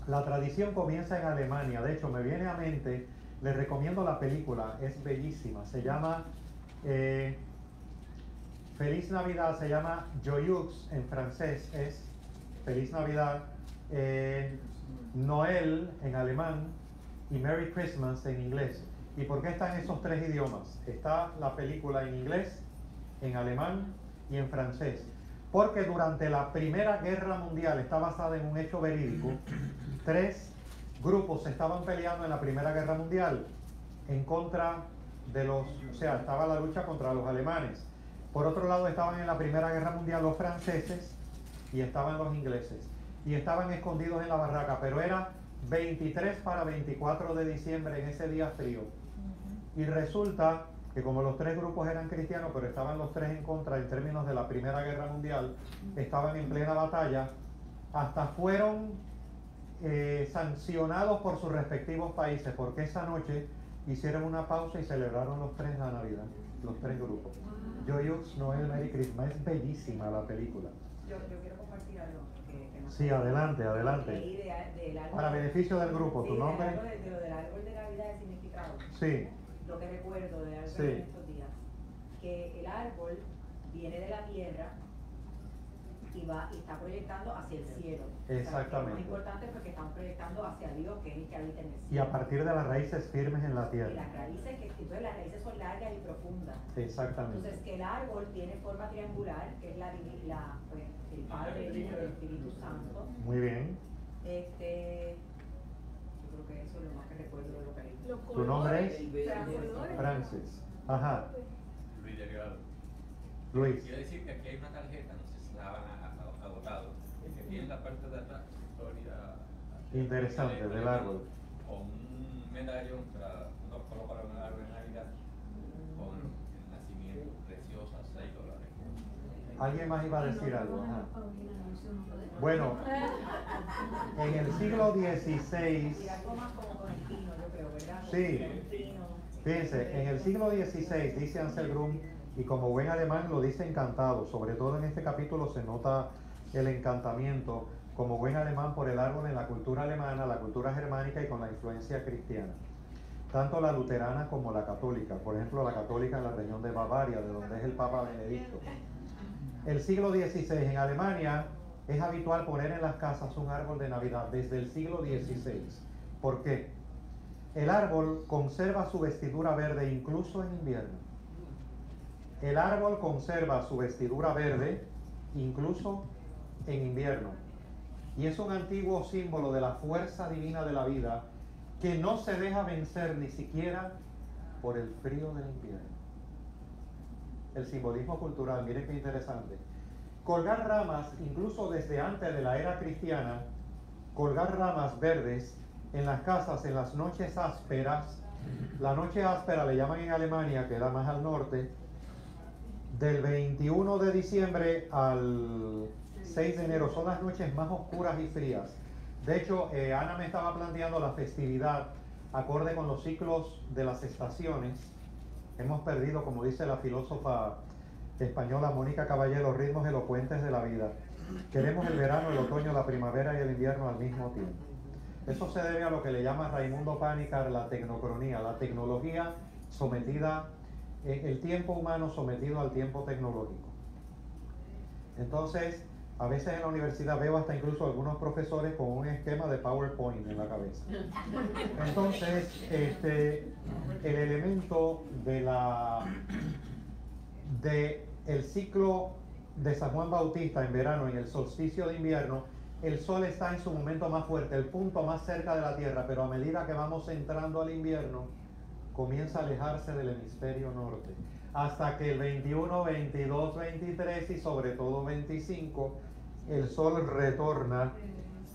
Speaker 2: La tradición comienza en Alemania. De hecho, me viene a mente, les recomiendo la película, es bellísima. Se llama Feliz Navidad, se llama Joyeux en francés, es Feliz Navidad, Noel en alemán y Merry Christmas en inglés. ¿Y por qué están esos tres idiomas? Está la película en inglés, en alemán y en francés. Porque durante la Primera Guerra Mundial, está basada en un hecho verídico, 3 grupos estaban peleando en la Primera Guerra Mundial en contra de estaba la lucha contra los alemanes. Por otro lado, estaban en la Primera Guerra Mundial los franceses y estaban los ingleses. Y estaban escondidos en la barraca, pero era 23 para 24 de diciembre en ese día frío. Y resulta que como los 3 grupos eran cristianos, pero estaban los 3 en contra en términos de la Primera Guerra Mundial, estaban en plena batalla, hasta fueron sancionados por sus respectivos países, porque esa noche hicieron una pausa y celebraron los 3 la Navidad, los 3 grupos. Joyeux, Noel, Merry Christmas. Es bellísima la película.
Speaker 9: Yo quiero compartir algo. Que no
Speaker 2: Sí, adelante. Para beneficio del grupo, ¿tu nombre?
Speaker 9: Del árbol de Navidad, el significado.
Speaker 2: Sí.
Speaker 9: Lo que recuerdo de árbol
Speaker 2: Sí.
Speaker 9: en estos días, que el árbol viene de la tierra y está proyectando hacia el cielo.
Speaker 2: Exactamente.
Speaker 9: O sea, es importante porque están proyectando hacia Dios, que es el que habita en el cielo.
Speaker 2: Y a partir de las raíces firmes en la
Speaker 9: Y
Speaker 2: tierra.
Speaker 9: las raíces, entonces las raíces son largas y profundas.
Speaker 2: Exactamente.
Speaker 9: Entonces, que el árbol tiene forma triangular, que es pues, el Padre, el Hijo y el Espíritu Santo.
Speaker 2: Muy bien.
Speaker 9: Yo creo que eso es lo más que recuerdo de lo que leí.
Speaker 2: ¿Tu nombre es?
Speaker 4: Colores.
Speaker 2: Francis. Ajá.
Speaker 10: Luis Delgado.
Speaker 2: Luis.
Speaker 10: Quiero decir que aquí hay una tarjeta, no sé si la van agotado, que aquí en la parte de atrás, historia
Speaker 2: Interesante, del árbol.
Speaker 10: con un medallón para uno colocar un árbol de Navidad con el nacimiento, preciosa, $6.
Speaker 2: ¿Alguien más iba a decir algo? Ajá. Bueno, en el siglo XVI,
Speaker 9: Y algo más como con el pino, yo creo, ¿verdad?
Speaker 2: Sí.
Speaker 9: Con el pino.
Speaker 2: fíjense, en el siglo XVI, dice Ansel Grum, y como buen alemán lo dice encantado, sobre todo en este capítulo se nota el encantamiento, como buen alemán, por el árbol en la cultura alemana, la cultura germánica y con la influencia cristiana. Tanto la luterana como la católica, por ejemplo la católica en la región de Bavaria, de donde es el Papa Benedicto. El siglo XVI en Alemania es habitual poner en las casas un árbol de Navidad desde el siglo XVI. ¿Por qué? El árbol conserva su vestidura verde incluso en invierno. El árbol conserva su vestidura verde incluso en invierno. Y es un antiguo símbolo de la fuerza divina de la vida que no se deja vencer ni siquiera por el frío del invierno. el simbolismo cultural, miren qué interesante. Colgar ramas, incluso desde antes de la era cristiana, colgar ramas verdes en las casas en las noches ásperas. La noche áspera le llaman en Alemania, que da más al norte, del 21 de diciembre al 6 de enero. Son las noches más oscuras y frías. De hecho, Ana me estaba planteando la festividad acorde con los ciclos de las estaciones. Hemos perdido, como dice la filósofa española Mónica Caballero, ritmos elocuentes de la vida. Queremos el verano, el otoño, la primavera y el invierno al mismo tiempo. Eso se debe a lo que le llama Raimundo Panikkar la tecnocronía, la tecnología sometida, el tiempo humano sometido al tiempo tecnológico. Entonces, a veces en la universidad veo hasta incluso algunos profesores con un esquema de PowerPoint en la cabeza. Entonces, el elemento el ciclo de San Juan Bautista en verano, en el solsticio de invierno, el sol está en su momento más fuerte, el punto más cerca de la Tierra, pero a medida que vamos entrando al invierno, comienza a alejarse del hemisferio norte, hasta que el 21, 22, 23 y sobre todo 25, el sol retorna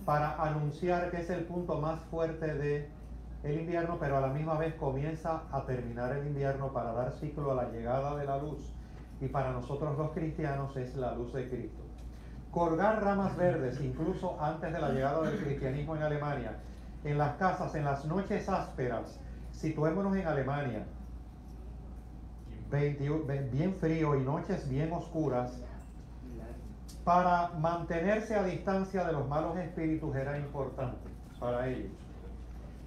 Speaker 2: para anunciar que es el punto más fuerte del invierno, pero a la misma vez comienza a terminar el invierno para dar ciclo a la llegada de la luz, y para nosotros los cristianos es la luz de Cristo. Colgar ramas verdes, incluso antes de la llegada del cristianismo en Alemania, en las casas, en las noches ásperas. Situémonos en Alemania, bien frío y noches bien oscuras, para mantenerse a distancia de los malos espíritus era importante para ellos.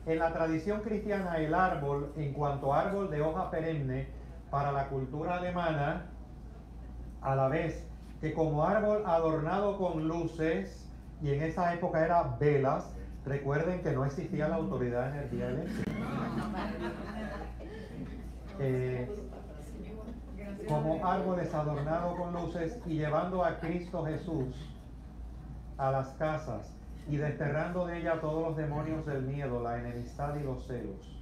Speaker 2: En la tradición cristiana, el árbol, en cuanto a árbol de hoja perenne, para la cultura alemana, a la vez que como árbol adornado con luces, y en esa época era velas. Recuerden que no existía la Autoridad de Energía Eléctrica. Como árboles adornados con luces y llevando a Cristo Jesús a las casas y desterrando de ella todos los demonios del miedo, la enemistad y los celos.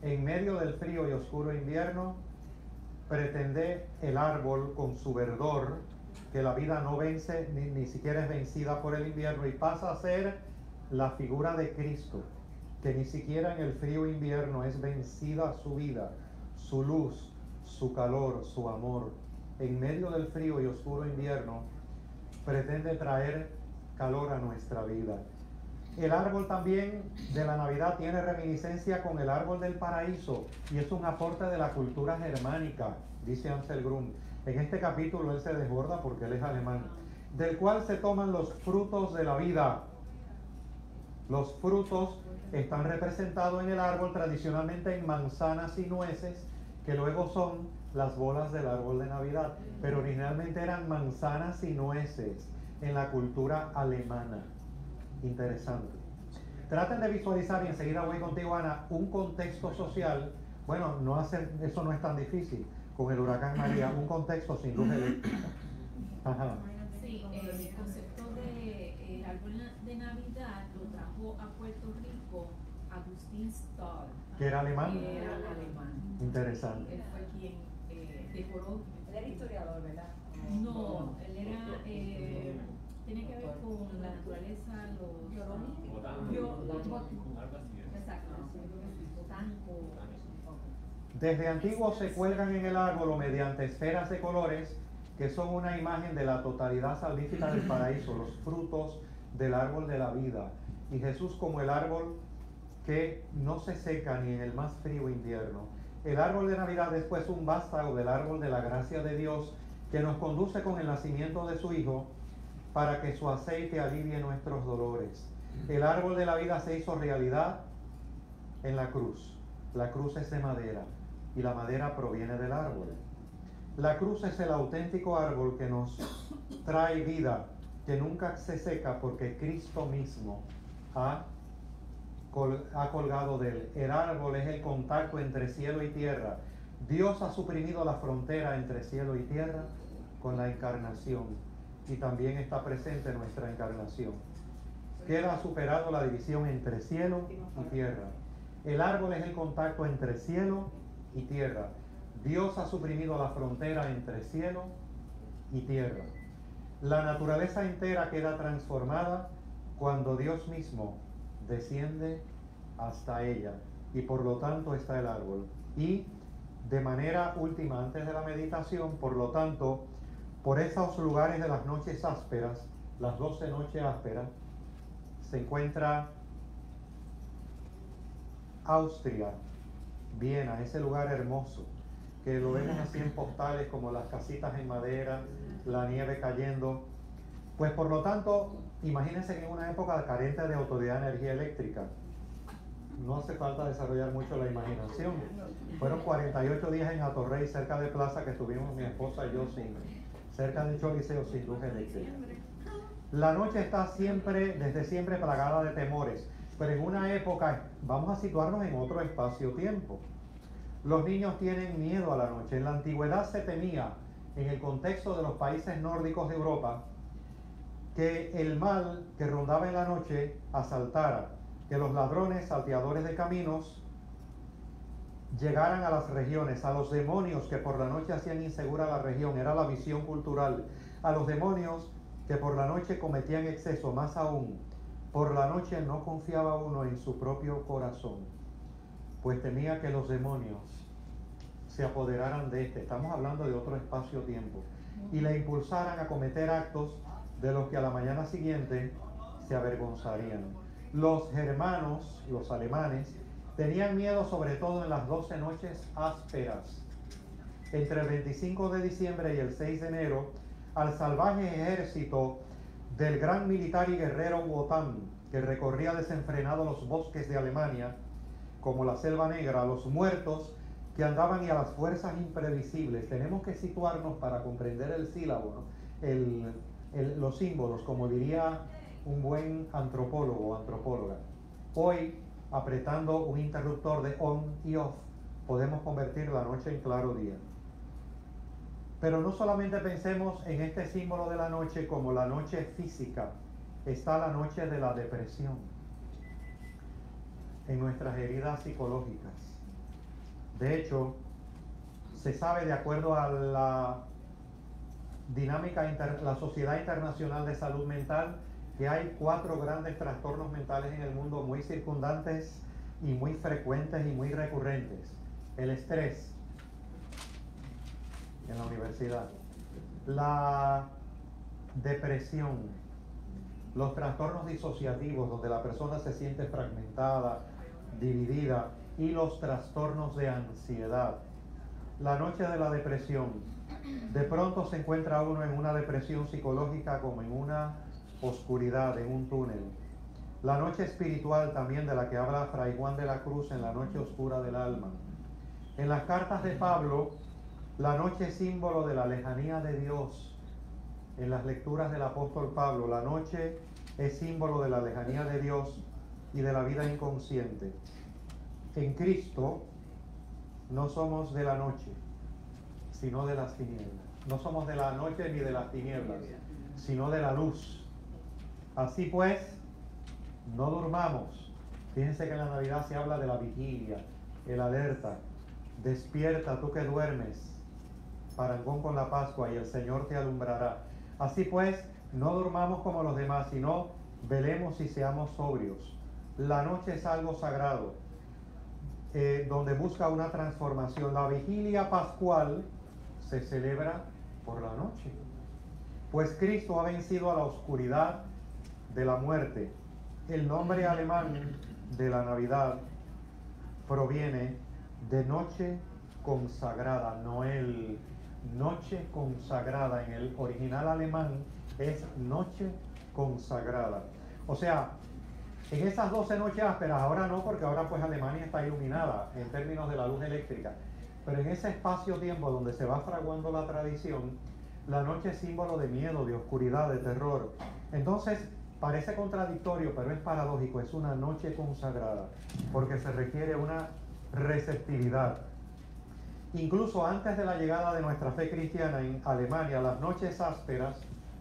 Speaker 2: En medio del frío y oscuro invierno, pretende el árbol con su verdor, que la vida no vence, ni siquiera es vencida por el invierno, y pasa a ser la figura de Cristo, que ni siquiera en el frío invierno es vencida su vida, su luz, su calor, su amor. En medio del frío y oscuro invierno, pretende traer calor a nuestra vida. El árbol también de la Navidad tiene reminiscencia con el árbol del paraíso, y es un aporte de la cultura germánica, dice Ansel Grun. En este capítulo él se desborda porque él es alemán, del cual se toman los frutos de la vida. Los frutos están representados en el árbol tradicionalmente en manzanas y nueces, que luego son las bolas del árbol de Navidad, pero originalmente eran manzanas y nueces en la cultura alemana. Interesante. Traten de visualizar, y enseguida voy contigo, Ana, un contexto social. Bueno, eso no es tan difícil con el huracán María, un contexto sin luz eléctrica. Ajá.
Speaker 5: Sí, el concepto de árbol de Navidad lo trajo a Puerto Rico Agustín Stahl.
Speaker 2: ¿Que era alemán?
Speaker 5: Que era alemán.
Speaker 2: Interesante.
Speaker 5: Él fue quien decoró.
Speaker 9: Él era historiador, ¿verdad?
Speaker 5: No, él era, tiene que ver con la naturaleza, los exacto, botánico.
Speaker 2: Desde antiguo se cuelgan en el árbol o mediante esferas de colores que son una imagen de la totalidad salvífica del paraíso, los frutos del árbol de la vida. Y Jesús como el árbol que no se seca ni en el más frío invierno. El árbol de Navidad es pues un vástago del árbol de la gracia de Dios que nos conduce con el nacimiento de su Hijo para que su aceite alivie nuestros dolores. El árbol de la vida se hizo realidad en la cruz. La cruz es de madera y la madera proviene del árbol. La cruz es el auténtico árbol que nos trae vida, que nunca se seca porque Cristo mismo ha colgado de él. El árbol es el contacto entre cielo y tierra. Dios ha suprimido la frontera entre cielo y tierra con la encarnación, y también está presente nuestra encarnación. Queda superado la división entre cielo y tierra. El árbol es el contacto entre cielo y tierra. Dios ha suprimido la frontera entre cielo y tierra. La naturaleza entera queda transformada cuando Dios mismo desciende hasta ella, y por lo tanto está el árbol. Y de manera última, antes de la meditación, por lo tanto, por esos lugares de las noches ásperas, las 12 noches ásperas, se encuentra Austria, Viena, ese lugar hermoso, que lo vemos así en postales como las casitas en madera, la nieve cayendo. Pues por lo tanto, imagínense que en una época carente de autoridad de energía eléctrica, no hace falta desarrollar mucho la imaginación. Fueron 48 días en Atorrey, cerca de Plaza, que estuvimos mi esposa y yo cerca del Choliseo, sin luz eléctrica. La noche está siempre, desde siempre, plagada de temores, pero en una época, vamos a situarnos en otro espacio-tiempo. Los niños tienen miedo a la noche. En la antigüedad se temía, en el contexto de los países nórdicos de Europa, que el mal que rondaba en la noche asaltara, que los ladrones, salteadores de caminos, llegaran a las regiones, a los demonios que por la noche hacían insegura la región, era la visión cultural, a los demonios que por la noche cometían exceso, más aún, por la noche no confiaba uno en su propio corazón, pues temía que los demonios se apoderaran de este, estamos hablando de otro espacio-tiempo, y le impulsaran a cometer actos de los que a la mañana siguiente se avergonzarían. Los germanos, los alemanes, tenían miedo sobre todo en las 12 noches ásperas, entre el 25 de diciembre y el 6 de enero, al salvaje ejército del gran militar y guerrero Wotan, que recorría desenfrenado los bosques de Alemania, como la Selva Negra, a los muertos que andaban y a las fuerzas imprevisibles. Tenemos que situarnos para comprender el sílabo, ¿no? Los símbolos, como diría un buen antropólogo o antropóloga. Hoy, apretando un interruptor de on y off, podemos convertir la noche en claro día. Pero no solamente pensemos en este símbolo de la noche como la noche física, está la noche de la depresión, en nuestras heridas psicológicas. De hecho, se sabe, de acuerdo a la dinámica, la Sociedad Internacional de Salud Mental, que hay 4 grandes trastornos mentales en el mundo muy circundantes y muy frecuentes y muy recurrentes. El estrés en la universidad, la depresión, los trastornos disociativos donde la persona se siente fragmentada, dividida, y los trastornos de ansiedad. La noche de la depresión, de pronto se encuentra uno en una depresión psicológica como en una oscuridad, en un túnel. La noche espiritual también, de la que habla Fray Juan de la Cruz en la noche oscura del alma. En las cartas de Pablo, la noche es símbolo de la lejanía de Dios. En las lecturas del apóstol Pablo, la noche es símbolo de la lejanía de Dios y de la vida inconsciente. En Cristo no somos de la noche, sino de las tinieblas. No somos de la noche ni de las tinieblas, sino de la luz. Así pues, no durmamos. Fíjense que en la Navidad se habla de la vigilia, el alerta. Despierta tú que duermes, parangón con la Pascua, y el Señor te alumbrará. Así pues, no durmamos como los demás, sino velemos y seamos sobrios. La noche es algo sagrado, donde busca una transformación. La vigilia pascual se celebra por la noche, pues Cristo ha vencido a la oscuridad de la muerte. El nombre alemán de la Navidad proviene de noche consagrada, Noel, noche consagrada. En el original alemán es noche consagrada. O sea, en esas 12 noches ásperas, ahora no, porque ahora pues Alemania está iluminada en términos de la luz eléctrica, pero en ese espacio-tiempo donde se va fraguando la tradición, la noche es símbolo de miedo, de oscuridad, de terror. Entonces, parece contradictorio, pero es paradójico, es una noche consagrada, porque se requiere una receptividad. Incluso antes de la llegada de nuestra fe cristiana en Alemania, las noches ásperas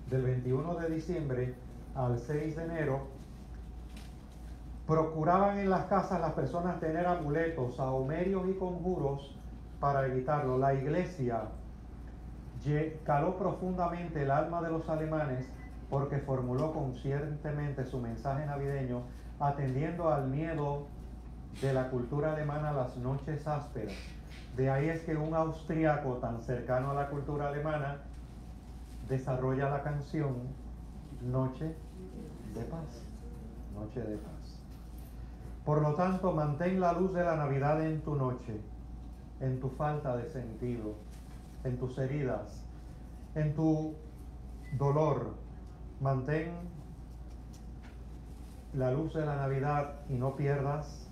Speaker 2: del 21 de diciembre al 6 de enero, procuraban en las casas las personas tener amuletos, sahumerios y conjuros para evitarlo. La Iglesia caló profundamente el alma de los alemanes porque formuló conscientemente su mensaje navideño atendiendo al miedo de la cultura alemana a las noches ásperas. De ahí es que un austriaco tan cercano a la cultura alemana desarrolla la canción Noche de Paz. Noche de Paz. Por lo tanto, mantén la luz de la Navidad en tu noche, en tu falta de sentido, en tus heridas, en tu dolor. Mantén la luz de la Navidad y no pierdas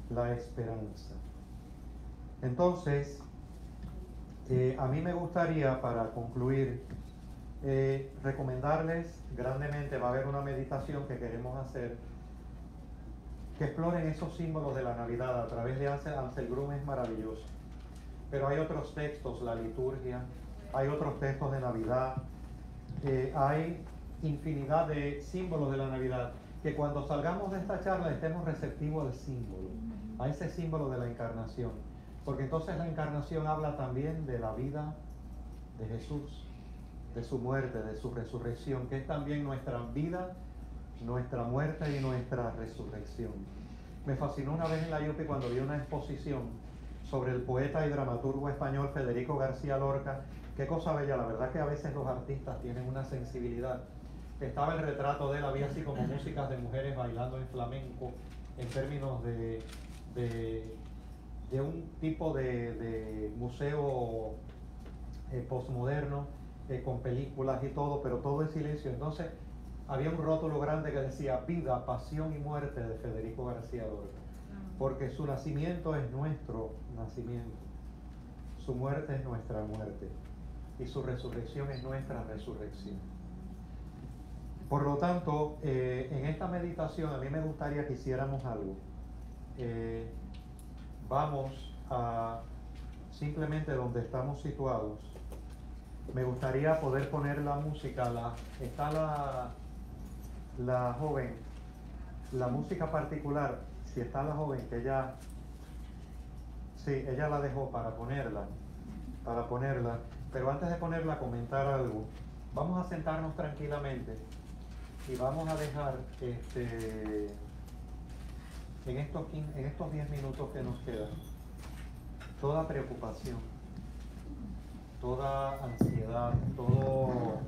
Speaker 2: la esperanza. Entonces, a mí me gustaría, para concluir, recomendarles grandemente, va a haber una meditación que queremos hacer, que exploren esos símbolos de la Navidad a través de Ansel Grum. Es maravilloso. Pero hay otros textos, la liturgia, hay otros textos de Navidad, hay infinidad de símbolos de la Navidad, que cuando salgamos de esta charla estemos receptivos al símbolo, a ese símbolo de la encarnación, porque entonces la encarnación habla también de la vida de Jesús, de su muerte, de su resurrección, que es también nuestra vida, nuestra muerte y nuestra resurrección. Me fascinó una vez en la IUPI cuando vi una exposición sobre el poeta y dramaturgo español Federico García Lorca. Qué cosa bella, la verdad que a veces los artistas tienen una sensibilidad. Estaba el retrato de él, había así como músicas de mujeres bailando en flamenco, en términos de un tipo de museo postmoderno, con películas y todo, pero todo en silencio. Entonces había un rótulo grande que decía Vida, Pasión y Muerte de Federico García Lorca, porque su nacimiento es nuestro nacimiento, su muerte es nuestra muerte y su resurrección es nuestra resurrección. Por lo tanto, en esta meditación a mí me gustaría que hiciéramos algo. Vamos a simplemente donde estamos situados. Me gustaría poder poner la música. Está la joven, la música particular. Si está la joven, que ella, sí, ella la dejó para ponerla. Pero antes de ponerla, comentar algo. Vamos a sentarnos tranquilamente y vamos a dejar en estos 10 minutos que nos quedan toda preocupación, toda ansiedad, todo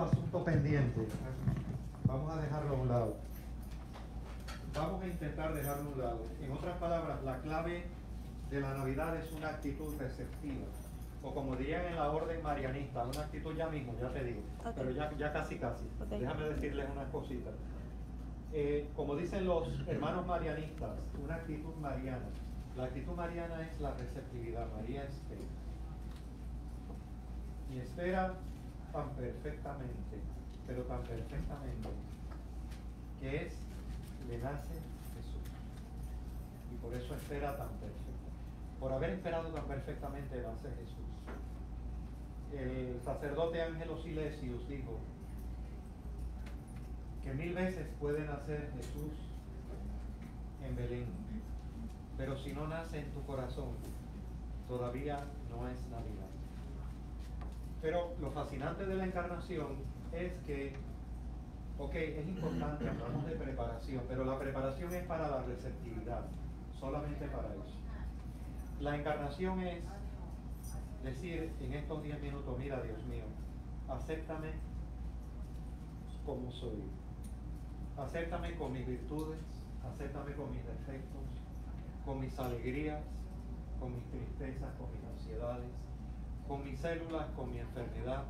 Speaker 2: asunto pendiente. Vamos a dejarlo a un lado. Vamos a intentar dejarlo a un lado. En otras palabras, la clave de la Navidad es una actitud receptiva, o como dirían en la orden marianista, una actitud, ya mismo, ya te digo, okay, pero ya casi. Okay. Déjame decirles unas cositas. Como dicen los hermanos marianistas, una actitud mariana. La actitud mariana es la receptividad. María espera. Y espera tan perfectamente, pero tan perfectamente, que le nace Jesús. Y por eso espera tan perfecto. Por haber esperado tan perfectamente nace Jesús. El sacerdote Ángelo Silesius dijo que 1000 veces puede nacer Jesús en Belén, pero si no nace en tu corazón, todavía no es Navidad. Pero lo fascinante de la encarnación es que, ok, es importante, hablamos de preparación, pero la preparación es para la receptividad, solamente para eso. La encarnación es decir en estos 10 minutos, mira Dios mío, acéptame como soy, acéptame con mis virtudes, acéptame con mis defectos, con mis alegrías, con mis tristezas, con mis ansiedades, con mis células, con mi enfermedad,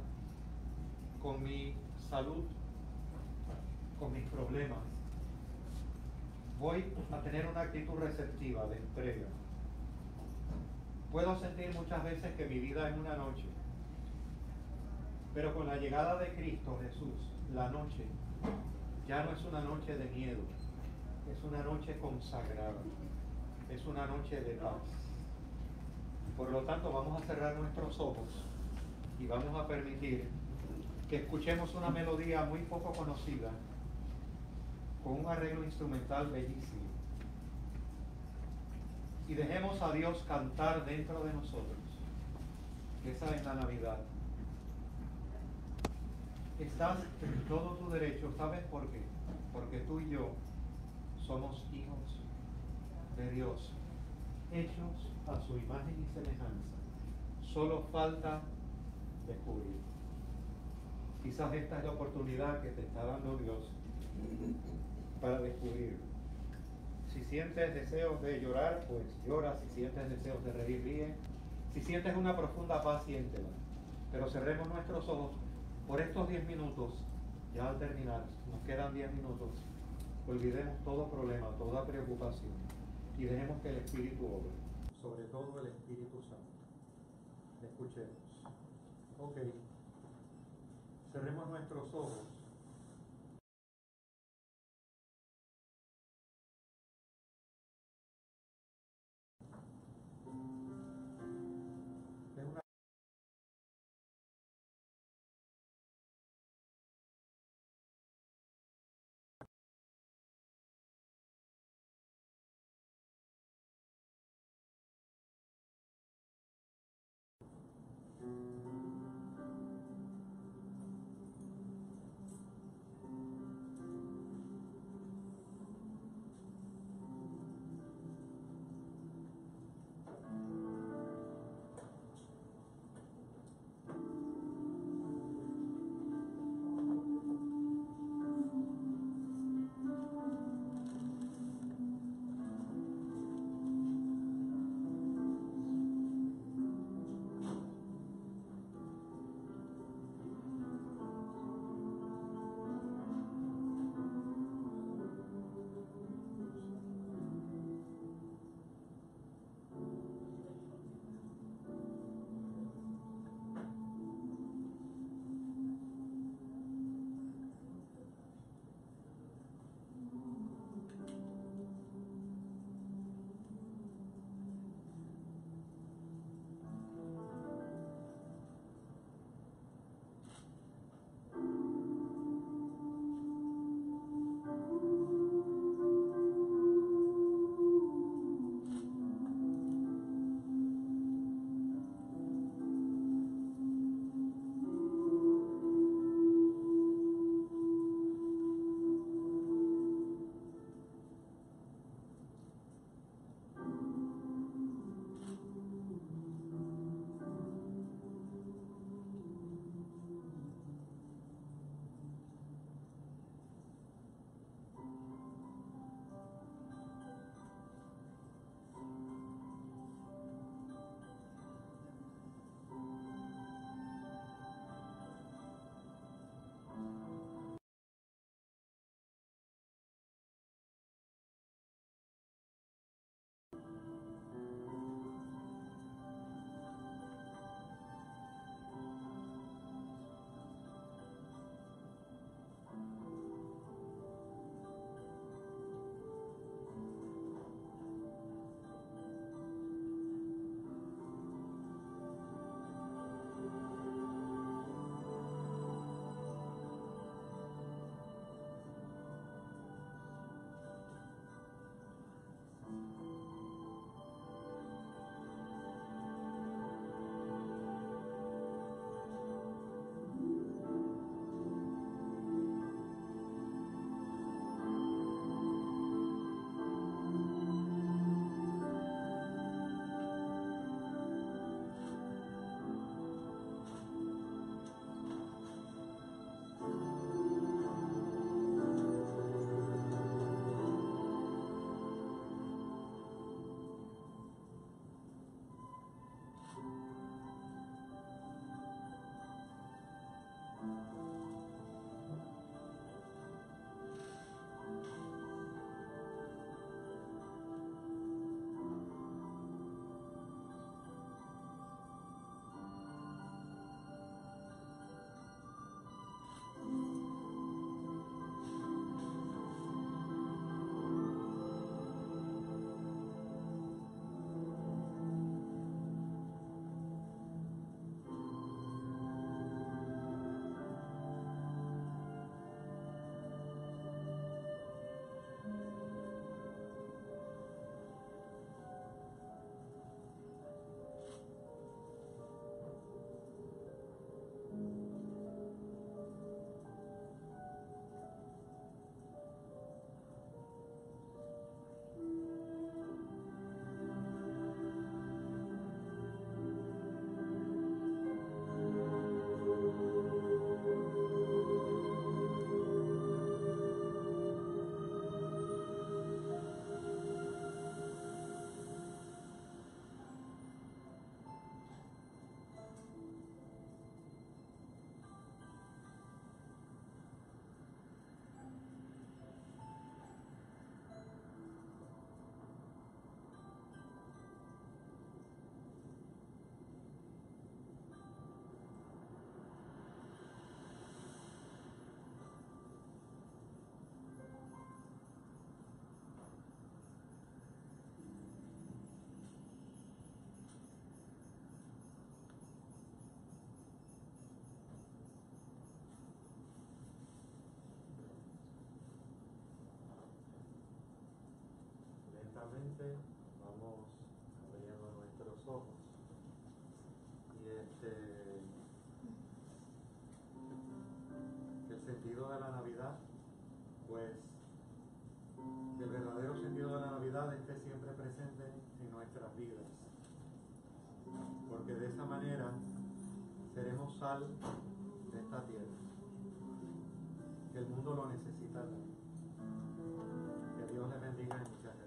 Speaker 2: con mi salud, con mis problemas. Voy a tener una actitud receptiva de entrega. Puedo sentir muchas veces que mi vida es una noche, pero con la llegada de Cristo Jesús, la noche ya no es una noche de miedo, es una noche consagrada, es una noche de paz. Por lo tanto, vamos a cerrar nuestros ojos y vamos a permitir que escuchemos una melodía muy poco conocida, con un arreglo instrumental bellísimo. y dejemos a Dios cantar dentro de nosotros. Esa es la Navidad. Estás en todo tu derecho. ¿Sabes por qué? Porque tú y yo somos hijos de Dios, hechos a su imagen y semejanza. Solo falta descubrir. Quizás esta es la oportunidad que te está dando Dios para descubrirlo. Si sientes deseos de llorar, pues llora. Si sientes deseos de reír, ríe. Si sientes una profunda paz, siéntela. Pero cerremos nuestros ojos por estos 10 minutos. Ya al terminar, nos quedan 10 minutos. Olvidemos todo problema, toda preocupación y dejemos que el Espíritu obre, sobre todo el Espíritu Santo. Escuchemos. Ok. Cerremos nuestros ojos. Es una nuevamente, vamos abriendo nuestros ojos. Y el sentido de la Navidad, pues el verdadero sentido de la Navidad esté siempre presente en nuestras vidas, porque de esa manera seremos sal de esta tierra, que el mundo lo necesita. Que Dios les bendiga y muchas gracias.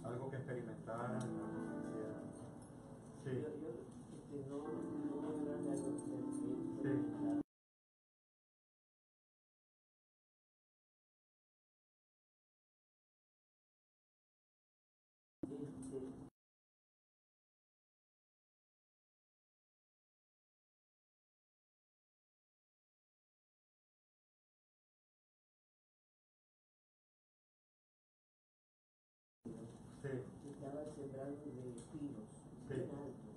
Speaker 2: Algo que experimentaran, algo que quisieran. Sí. Sí. Sí.
Speaker 11: Estaba sembrado de pinos, bien altos,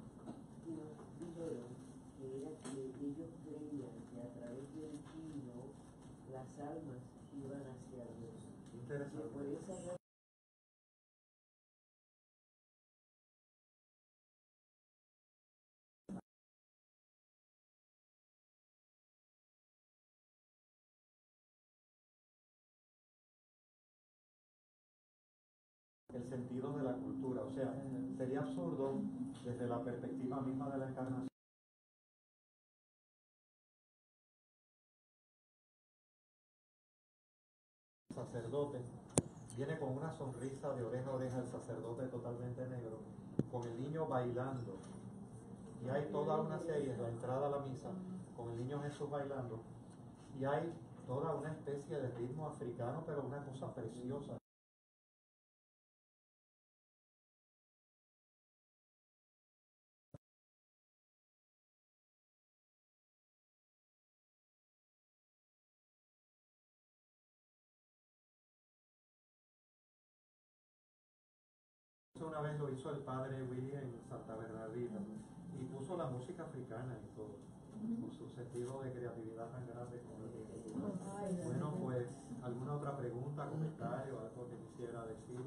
Speaker 11: y nos dijeron que era que ellos creían que a través del pino las almas iban hacia Dios.
Speaker 2: Interesante.
Speaker 11: Y por esa razón,
Speaker 2: el sentido de la cultura, o sea, sería absurdo desde la perspectiva misma de la encarnación. El sacerdote viene con una sonrisa de oreja a oreja, el sacerdote totalmente negro, con el niño bailando, y hay toda una serie, la entrada a la misa, con el niño Jesús bailando, y hay toda una especie de ritmo africano, pero una cosa preciosa. Una vez lo hizo el padre Willy en Santa Bernardita y puso la música africana y todo, con su sentido de creatividad tan grande como el de. Bueno, pues, ¿alguna otra pregunta, comentario, algo que quisiera decir?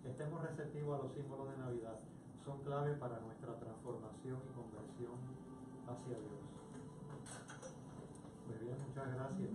Speaker 2: Estemos receptivos a los símbolos de Navidad, son clave para nuestra transformación y conversión hacia Dios. Pues bien, muchas gracias.